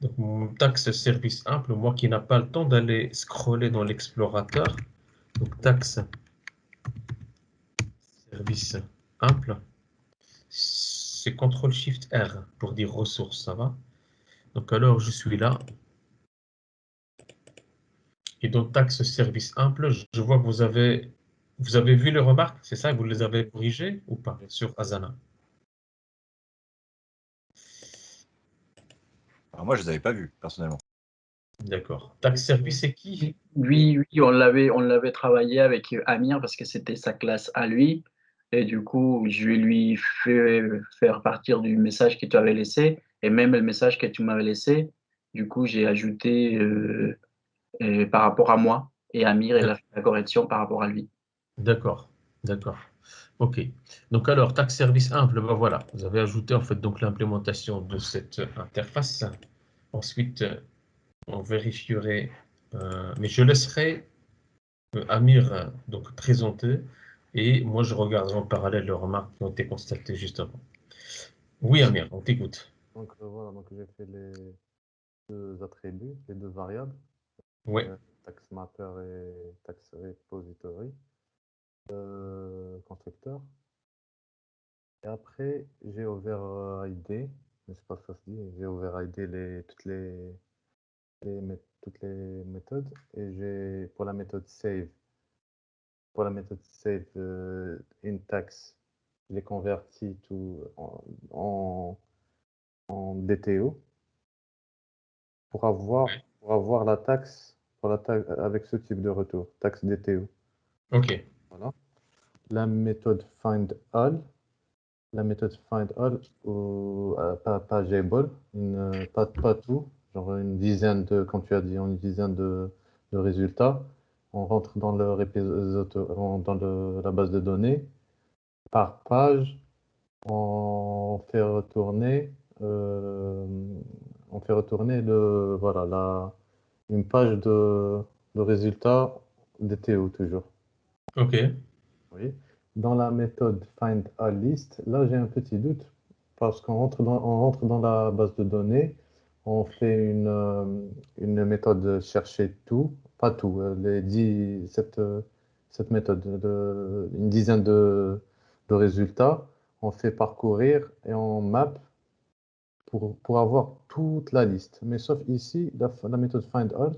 Donc mon taxe service simple, moi qui n'a pas le temps d'aller scroller dans l'explorateur. Donc taxe service simple. C'est CTRL-SHIFT-R pour dire ressources, ça va? Donc alors je suis là. Et dans taxe service simple, je vois que vous avez vu les remarques, c'est ça? Vous les avez corrigées ou pas sur Asana? Alors moi, je les avais pas vus, personnellement. D'accord. Taxe service, c'est qui? Oui, on l'avait travaillé avec Amir parce que c'était sa classe à lui. Et du coup, je vais lui faire partir du message que tu avais laissé et même le message que tu m'avais laissé. Du coup, j'ai ajouté par rapport à moi et Amir, il a fait la correction par rapport à lui. D'accord, d'accord. OK. Donc alors, taxe service simple, ben voilà, vous avez ajouté en fait donc l'implémentation de cette interface. Ensuite, on vérifierait Mais je laisserai Amir donc présenter et moi je regarderai en parallèle les remarques qui ont été constatées juste avant. Oui, Amir, on t'écoute. Donc voilà, donc j'ai fait les deux attributs, les deux variables, Oui, tax matter et tax repository, constructeur. Et après, j'ai overridé, je sais pas si ça se dit, j'ai overridé toutes les méthodes et j'ai pour la méthode save in tax, je l'ai converti tout en DTO pour avoir la taxe avec ce type de retour, taxe DTO. ok. Voilà. La méthode find all, ou pas Jball, pas tout, genre une dizaine de, comme tu as dit, une dizaine de résultats. On rentre dans le la base de données par page. On fait retourner une page de résultats DTO toujours. Ok. Oui. Dans la méthode find all list, là j'ai un petit doute parce qu'on rentre dans la base de données, on fait une méthode chercher tout, pas tout, cette méthode une dizaine de résultats, on fait parcourir et on map pour avoir toute la liste. Mais sauf ici, la méthode find all,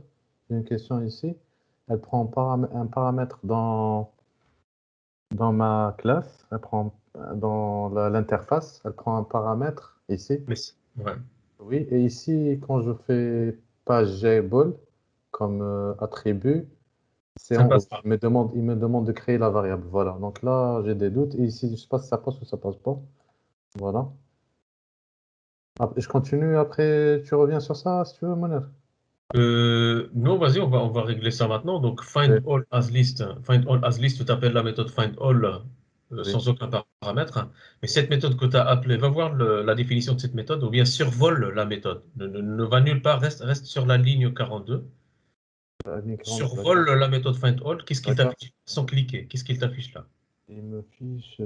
j'ai une question ici, elle prend un paramètre dans ma classe, elle prend dans l'interface, elle prend un paramètre ici. Ouais. Oui, et ici, quand je fais page Jball comme attribut, c'est Ça en passe haut. pas. Il me demande de créer la variable. Voilà. Donc là, j'ai des doutes. Et ici, je ne sais pas si ça passe ou ça passe pas. Voilà. Je continue après, tu reviens sur ça si tu veux, Moner. Non, vas-y, on va régler ça maintenant. Donc, find all as list. Find all as list, tu appelles la méthode find all sans aucun paramètre. Mais cette méthode que tu as appelée, va voir la définition de cette méthode ou bien survole la méthode. Ne va nulle part, reste sur la ligne 42. Survole la méthode find all. Qu'est-ce qu'il t'affiche sans cliquer? Qu'est-ce qu'il t'affiche là? Il me fiche.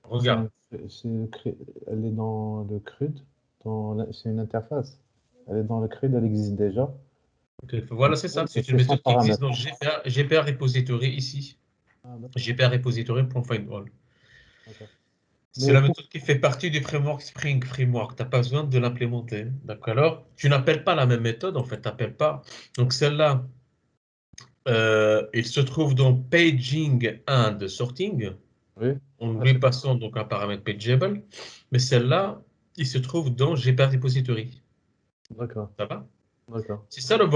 Regarde. Elle est dans le CRUD. C'est une interface. Elle est dans le CRUD, elle existe déjà. Okay. Voilà, c'est ça. C'est une sans méthode qui existe paramètre. dans GPA Repository ici. GPA Repository.findAll. C'est la méthode qui fait partie du framework Spring Framework. Tu n'as pas besoin de l'implémenter. D'accord? Alors, tu n'appelles pas la même méthode, en fait, tu n'appelles pas. Donc, celle-là, il se trouve dans Paging and Sorting. Oui. En lui passant donc un paramètre pageable. Mais celle-là, il se trouve dans GPA Repository. D'accord. Ça va? D'accord. C'est ça le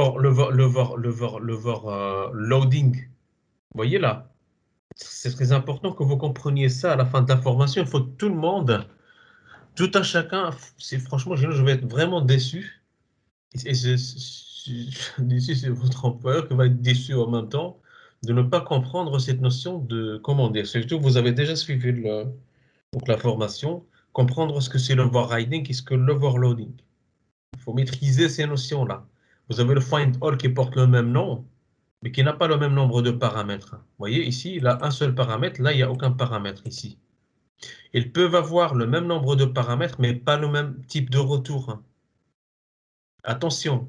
loading. Vous voyez là? C'est très important que vous compreniez ça à la fin de la formation. Il faut que tout le monde, tout un chacun, franchement, je vais être vraiment déçu. Et déçu, c'est votre employeur qui va être déçu en même temps de ne pas comprendre cette notion de commander. Surtout que vous avez déjà suivi donc la formation, comprendre ce que c'est l'overriding et ce que l'overloading. Il faut maîtriser ces notions-là. Vous avez le find all qui porte le même nom, mais qui n'a pas le même nombre de paramètres. Vous voyez, ici, il a un seul paramètre, là, il n'y a aucun paramètre ici. Ils peuvent avoir le même nombre de paramètres, mais pas le même type de retour. Attention,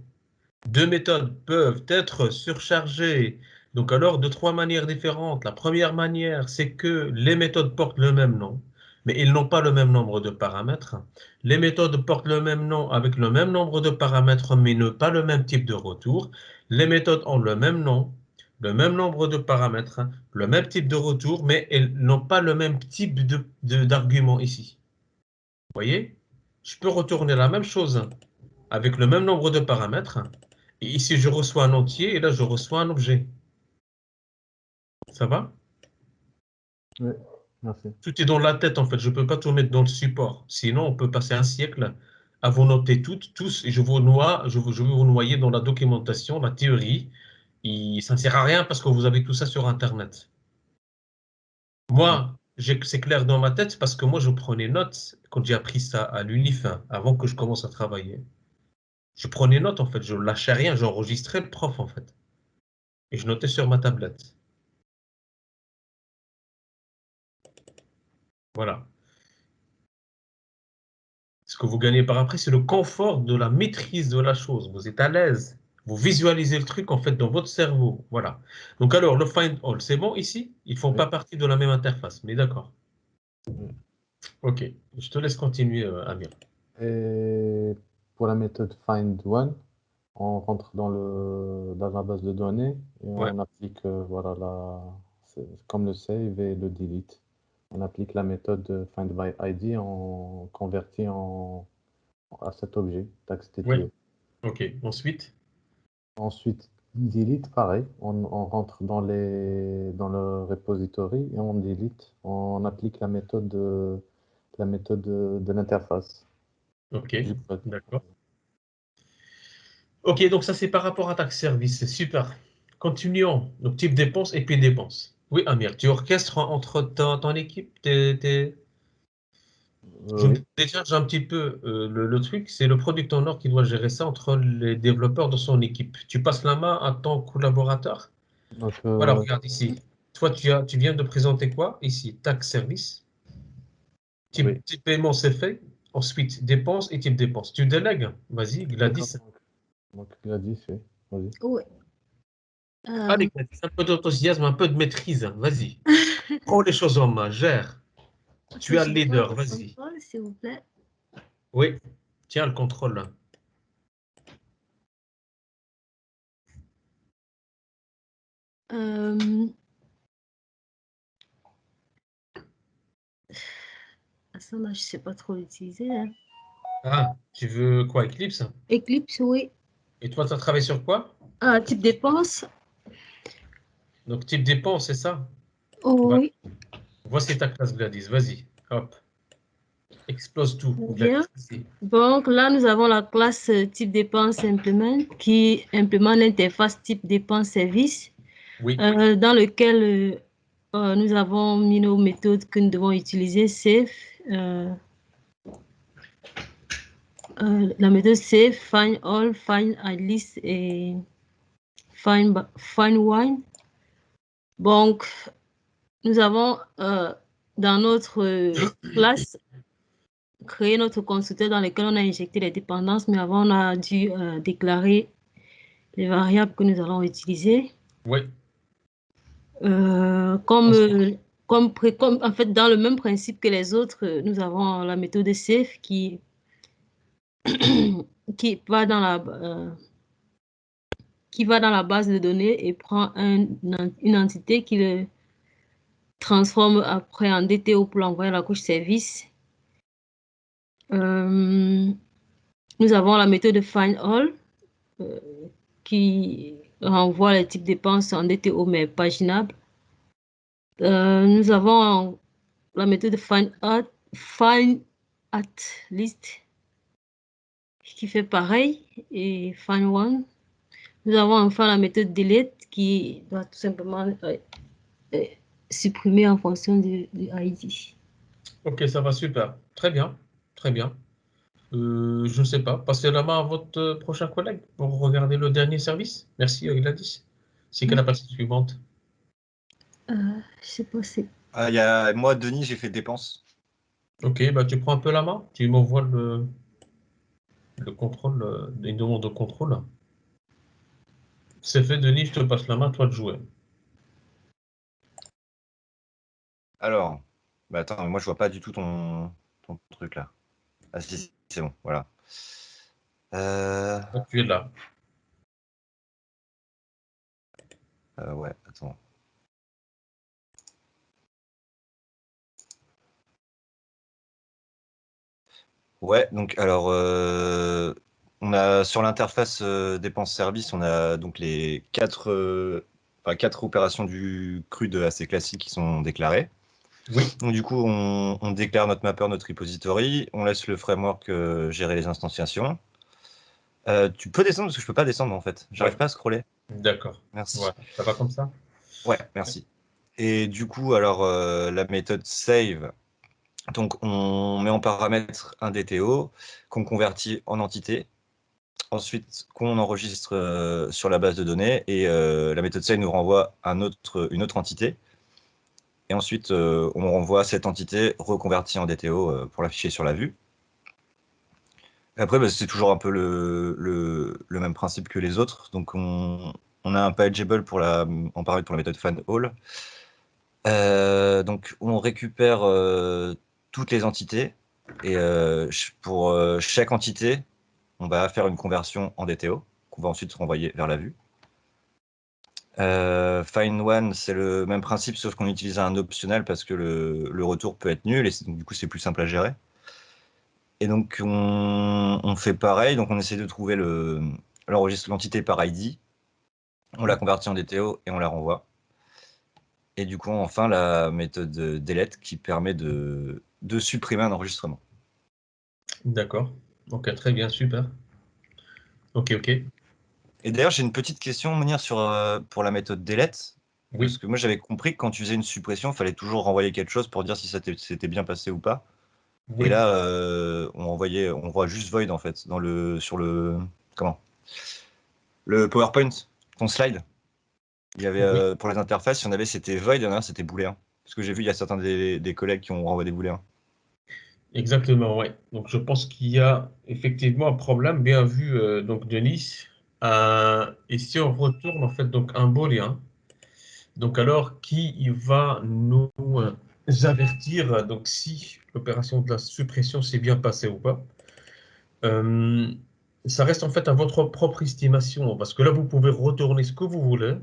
deux méthodes peuvent être surchargées, donc alors de trois manières différentes. La première manière, c'est que les méthodes portent le même nom, mais ils n'ont pas le même nombre de paramètres. Les méthodes portent le même nom avec le même nombre de paramètres, mais ne pas le même type de retour. Les méthodes ont le même nom, le même nombre de paramètres, le même type de retour, mais elles n'ont pas le même type d'argument ici. Vous voyez? Je peux retourner la même chose avec le même nombre de paramètres. Et ici, je reçois un entier et là, je reçois un objet. Ça va? Oui, merci. Tout est dans la tête, en fait. Je ne peux pas tout mettre dans le support. Sinon, on peut passer un siècle à vous noter tous, et je vais vous noyer dans la documentation, la théorie. Et ça ne sert à rien parce que vous avez tout ça sur Internet. Moi, c'est clair dans ma tête parce que moi, je prenais note quand j'ai appris ça à l'UNIF, avant que je commence à travailler. Je prenais note, en fait. Je ne lâchais rien. J'enregistrais le prof, en fait. et je notais sur ma tablette. Voilà. Ce que vous gagnez par après, c'est le confort de la maîtrise de la chose. Vous êtes à l'aise. Vous visualisez le truc en fait dans votre cerveau. Voilà. Donc alors, le find all, c'est bon ici? Ils ne font Oui. pas partie de la même interface, mais d'accord. Oui. Ok, je te laisse continuer, Amir. Et pour la méthode find one, on rentre dans la base de données et Ouais. on applique c'est comme le save et le delete. On applique la méthode find by ID en converti à cet objet, taxe TTO. Oui. Ok, ensuite? Ensuite, delete, pareil, on rentre dans le repository et on delete, on applique la méthode de l'interface Ok, du code. d'accord. Ok, donc ça c'est par rapport à ta service, c'est super. Continuons. Donc type dépense et puis dépense. Oui, Amir, tu orchestres entre ton équipe, je me Oui, décharge un petit peu le truc, c'est le product owner qui doit gérer ça entre les développeurs de son équipe. Tu passes la main à ton collaborateur. donc Voilà, regarde ici. Toi, tu viens de présenter quoi? Ici, tax service. oui, Type paiement, c'est fait. Ensuite, dépense et type dépense. Tu délègues? Vas-y, d'accord. Gladys. Donc Gladys, oui, vas-y. Ouais. Allez, Gladys, un peu d'enthousiasme, un peu de maîtrise. Vas-y. Prends les choses en main, gère. Tu as le J'ai pas leader, de vas-y. contrôle, s'il vous plaît. Oui, tiens le contrôle là. Euh... Asana, je sais pas trop l'utiliser. Hein. Ah, tu veux quoi, Eclipse? Eclipse, oui. Et toi, tu as travaillé sur quoi? Ah, type dépense. Donc, type dépense, c'est ça? Oh, Voilà. oui. Voici ta classe, Gladys. Vas-y, hop. Explose tout, Bien. Gladys. Vas-y. Donc là, nous avons la classe type dépense implement qui implémente l'interface type dépense service Oui, dans lequel nous avons mis nos méthodes que nous devons utiliser, save, la méthode save, find all, find at least et find one. Donc, nous avons dans notre classe créé notre constructeur dans lequel on a injecté les dépendances, mais avant, on a dû déclarer les variables que nous allons utiliser. oui. Comme en fait, dans le même principe que les autres, nous avons la méthode save qui va dans la base de données et prend une entité qui le transforme après en DTO pour l'envoyer à la couche service. Nous avons la méthode find all qui renvoie les types de dépenses en DTO mais paginables. Nous avons la méthode find at list qui fait pareil et find one. Nous avons enfin la méthode delete qui doit tout simplement supprimer en fonction du ID. Ok, ça va super. Très bien, très bien. Je ne sais pas. Passez la main à votre prochain collègue pour regarder le dernier service. Merci, Gladys. C'est quelle la personne suivante? Je sais pas si. Ah, il y a moi, Denis, j'ai fait dépenses. Ok, bah tu prends un peu la main. Tu m'envoies le contrôle, une demande de contrôle. C'est fait, Denis, je te passe la main, toi de jouer. Alors, bah attends, moi je vois pas du tout ton truc là. Ah si, c'est bon, voilà. Tu es là. Ouais, attends. Ouais, donc alors, on a sur l'interface dépenses-services, on a donc les quatre opérations du CRUD assez classiques qui sont déclarées. Oui. Donc du coup, on déclare notre mapper, notre repository, on laisse le framework gérer les instantiations. Tu peux descendre parce que je peux pas descendre en fait. J'arrive pas à scroller. D'accord. Merci. Ouais. Ça va comme ça? Ouais, merci. Et du coup, alors la méthode save, donc on met en paramètre un DTO qu'on convertit en entité. ensuite qu'on enregistre sur la base de données et la méthode save nous renvoie une autre entité. Et ensuite, on renvoie cette entité reconvertie en DTO pour l'afficher sur la vue. Après, bah, c'est toujours un peu le même principe que les autres. Donc, on a un pageable en paramètre pour la méthode findAll. Donc, on récupère toutes les entités. Et pour chaque entité, on va faire une conversion en DTO qu'on va ensuite renvoyer vers la vue. Find one, c'est le même principe, sauf qu'on utilise un optionnel parce que le retour peut être nul et donc, du coup, c'est plus simple à gérer. Et donc, on fait pareil. Donc, on essaie de trouver l'entité par ID. On la convertit en DTO et on la renvoie. Et du coup, enfin, la méthode delete qui permet de supprimer un enregistrement. D'accord. Ok, très bien, super. Ok. Et d'ailleurs, j'ai une petite question, Mounir, pour la méthode delete. Oui. Parce que moi, j'avais compris que quand tu faisais une suppression, il fallait toujours renvoyer quelque chose pour dire si ça s'était bien passé ou pas. Oui. Et là, on voit juste void en fait sur le PowerPoint, ton slide. Il y avait pour les interfaces, il y en avait c'était void, il y en a c'était booléen. Parce que j'ai vu, il y a certains des collègues qui ont renvoyé des booléens. Exactement, ouais. Donc je pense qu'il y a effectivement un problème, bien vu, donc Denis. Et si on retourne en fait donc un booléen, donc alors qui va nous avertir donc si l'opération de la suppression s'est bien passée ou pas. Ça reste en fait à votre propre estimation, parce que là, vous pouvez retourner ce que vous voulez.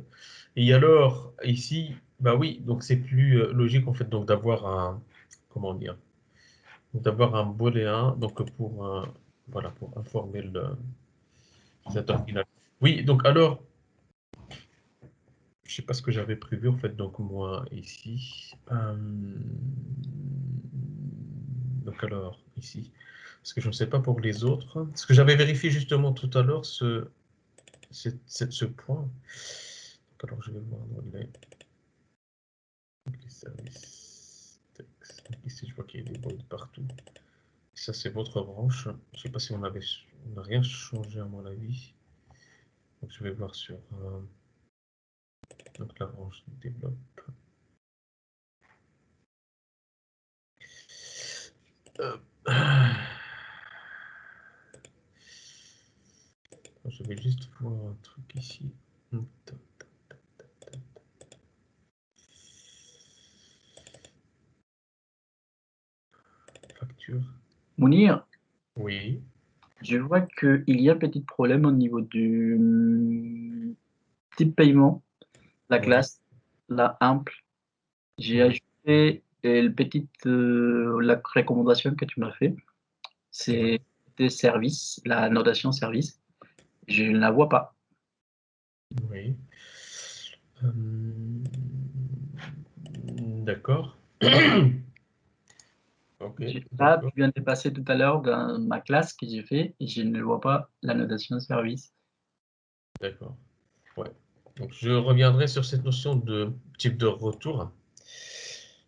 Et alors, ici, bah oui, donc c'est plus logique en fait donc d'avoir un, comment dire, d'avoir un booléen donc pour, voilà, pour informer l'utilisateur final. Oui, donc alors, je sais pas ce que j'avais prévu en fait donc moi ici. Donc alors, ici, parce que je ne sais pas pour les autres. Ce que j'avais vérifié justement tout à l'heure, ce point. Donc alors, je vais voir dans les services texte. Ici, je vois qu'il y a des voids partout. Ça, c'est votre branche. Je ne sais pas si on n'a rien changé à mon avis. Donc, je vais voir sur donc la branche développe. Je vais juste voir un truc ici. Facture. Mounir, Oui. je vois qu'il y a un petit problème au niveau du type paiement, la classe, la ample. J'ai ajouté la recommandation que tu m'as fait. C'est des services, la notation service. Je ne la vois pas. Oui. D'accord. Ok. Là, tu viens de passer tout à l'heure dans ma classe que j'ai fait et je ne vois pas la notation service. D'accord. Ouais. Donc, je reviendrai sur cette notion de type de retour.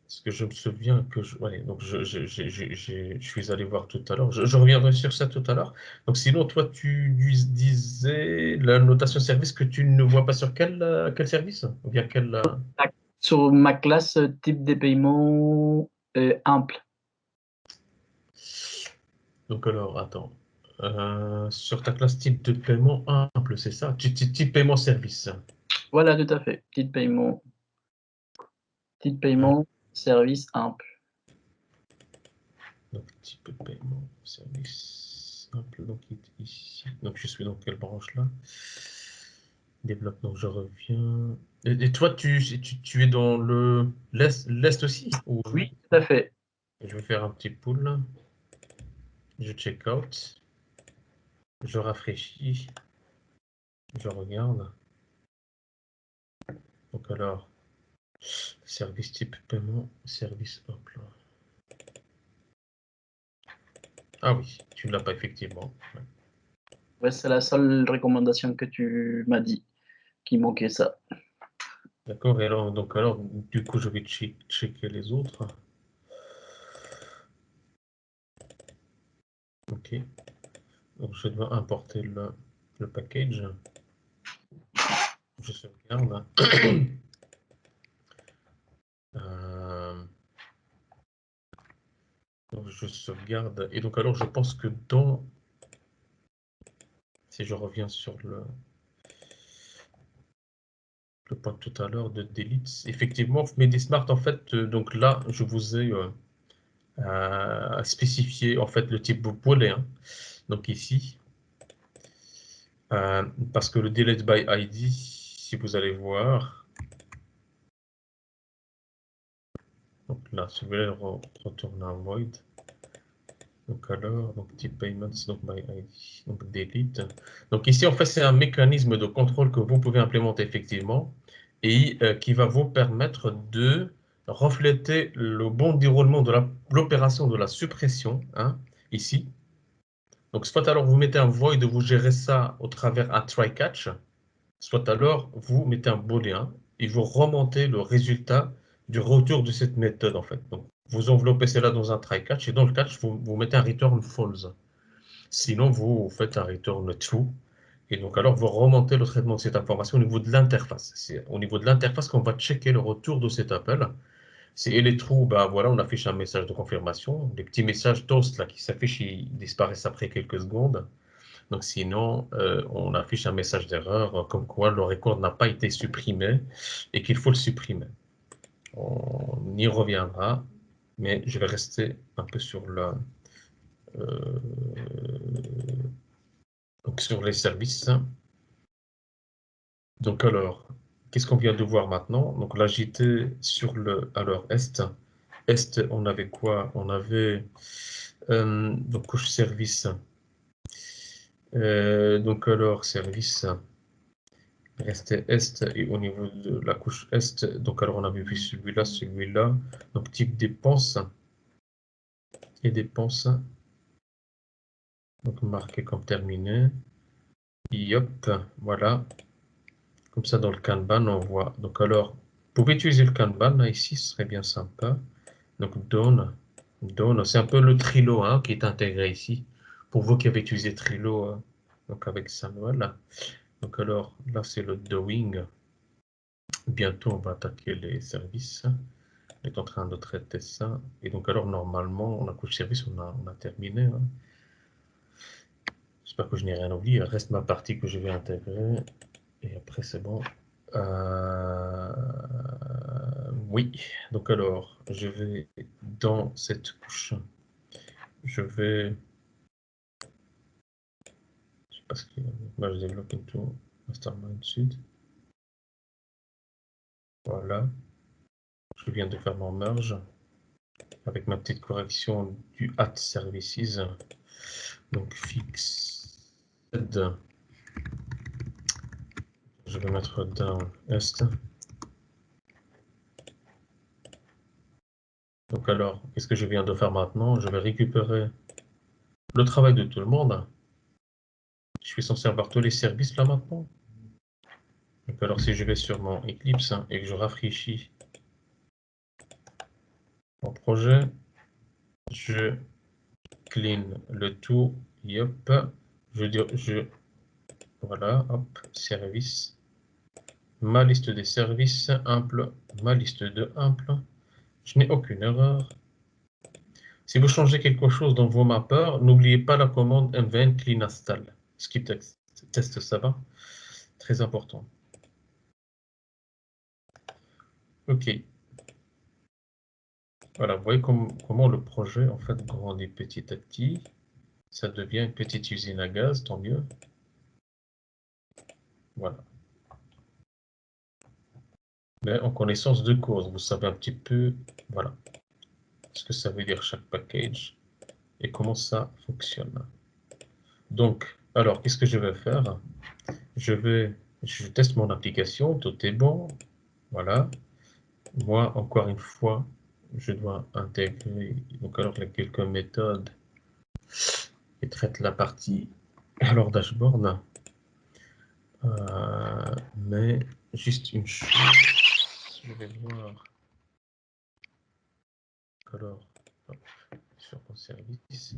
Parce que je me souviens que donc je suis allé voir tout à l'heure. Je reviendrai sur ça tout à l'heure. Donc, sinon, toi, tu disais la notation service que tu ne vois pas sur quel service? Ou bien quel. Sur ma classe type de paiement ample. Donc, alors, attends. Sur ta classe type de paiement ample, c'est ça? Type paiement service. Voilà, tout à fait. Type paiement service ample. Donc, type paiement service ample. Donc, ici. Donc, je suis dans quelle branche là? Développe, donc je reviens. Et toi, tu es dans l'Est aussi? Oui, tout à fait. Je vais faire un petit pull. Je check out. Je rafraîchis. Je regarde. Donc alors, service type paiement, service ample. Ah oui, tu ne l'as pas effectivement. Ouais, c'est la seule recommandation que tu m'as dit qui manquait ça. D'accord, et alors, du coup, je vais checker les autres. Ok. Donc, je dois importer le package. Je sauvegarde. Donc, je sauvegarde. Et donc, alors, je pense que si je reviens sur le point de tout à l'heure de delete, effectivement, Medismart, en fait, donc là, je vous ai spécifié, en fait, le type booléen. Donc, ici, parce que le delete by ID, si vous allez voir, donc là, si vous voulez retourner en void, donc alors, donc type payments, donc by ID, donc delete. Donc ici, en fait, c'est un mécanisme de contrôle que vous pouvez implémenter effectivement et qui va vous permettre de refléter le bon déroulement de l'opération de la suppression, hein, ici. Donc, soit alors vous mettez un void et vous gérez ça au travers un try-catch, soit alors vous mettez un booléen et vous remontez le résultat du retour de cette méthode en fait. Donc, vous enveloppez cela dans un try-catch et dans le catch, vous mettez un return false. Sinon, vous faites un return true. Et donc, alors, vous remontez le traitement de cette information au niveau de l'interface. C'est au niveau de l'interface qu'on va checker le retour de cet appel. Si elle est true, ben voilà, on affiche un message de confirmation. Les petits messages toast là, qui s'affichent, ils disparaissent après quelques secondes. Donc sinon, on affiche un message d'erreur comme quoi le record n'a pas été supprimé et qu'il faut le supprimer. On y reviendra, mais je vais rester un peu sur donc sur les services. Donc alors, qu'est-ce qu'on vient de voir maintenant? Donc là, j'étais sur alors est. Est, on avait quoi? On avait donc couche service. Donc alors, service. Rester est et au niveau de la couche est, donc alors on avait vu celui-là, donc type dépense et dépense, donc marqué comme terminé. Yop, voilà, comme ça dans le Kanban on voit. Donc alors, vous pouvez utiliser le Kanban là, ici, ce serait bien sympa. Donc down, c'est un peu le Trello hein, qui est intégré ici. Pour vous qui avez utilisé Trello, donc avec Samuel. Donc alors là c'est le doing. Bientôt, on va attaquer les services. On est en train de traiter ça. Et donc, alors, normalement, la couche service, on a terminé. Hein. J'espère que je n'ai rien oublié. Il reste ma partie que je vais intégrer. Et après, c'est bon. Oui. Donc, alors, je vais dans cette couche. Je vais... Je sais pas ce qu'il y a. Moi, je développe into Mastermind Sud. Voilà. Je viens de faire mon merge avec ma petite correction du @services. Donc fixed. Je vais mettre down est. Donc alors, qu'est-ce que je viens de faire maintenant? Je vais récupérer le travail de tout le monde. Je suis censé avoir tous les services là maintenant. Donc alors si je vais sur mon Eclipse et que je rafraîchis mon projet, je clean le tout, yep, voilà, hop, service, ma liste des services, ample, ma liste de ample, je n'ai aucune erreur. Si vous changez quelque chose dans vos mappeurs, n'oubliez pas la commande mvn clean install. Skip test, ça va? Très important. Ok. Voilà, vous voyez comment le projet en fait grandit petit à petit. Ça devient une petite usine à gaz, tant mieux. Voilà. Mais en connaissance de cause, vous savez un petit peu, voilà, ce que ça veut dire chaque package et comment ça fonctionne. Donc, alors, qu'est-ce que je vais faire? Je teste mon application, tout est bon. Voilà. Moi, encore une fois, je dois intégrer donc alors il y a quelques méthodes qui traitent la partie alors dashboard. Mais juste une chose, je vais voir. Alors, hop, sur mon service.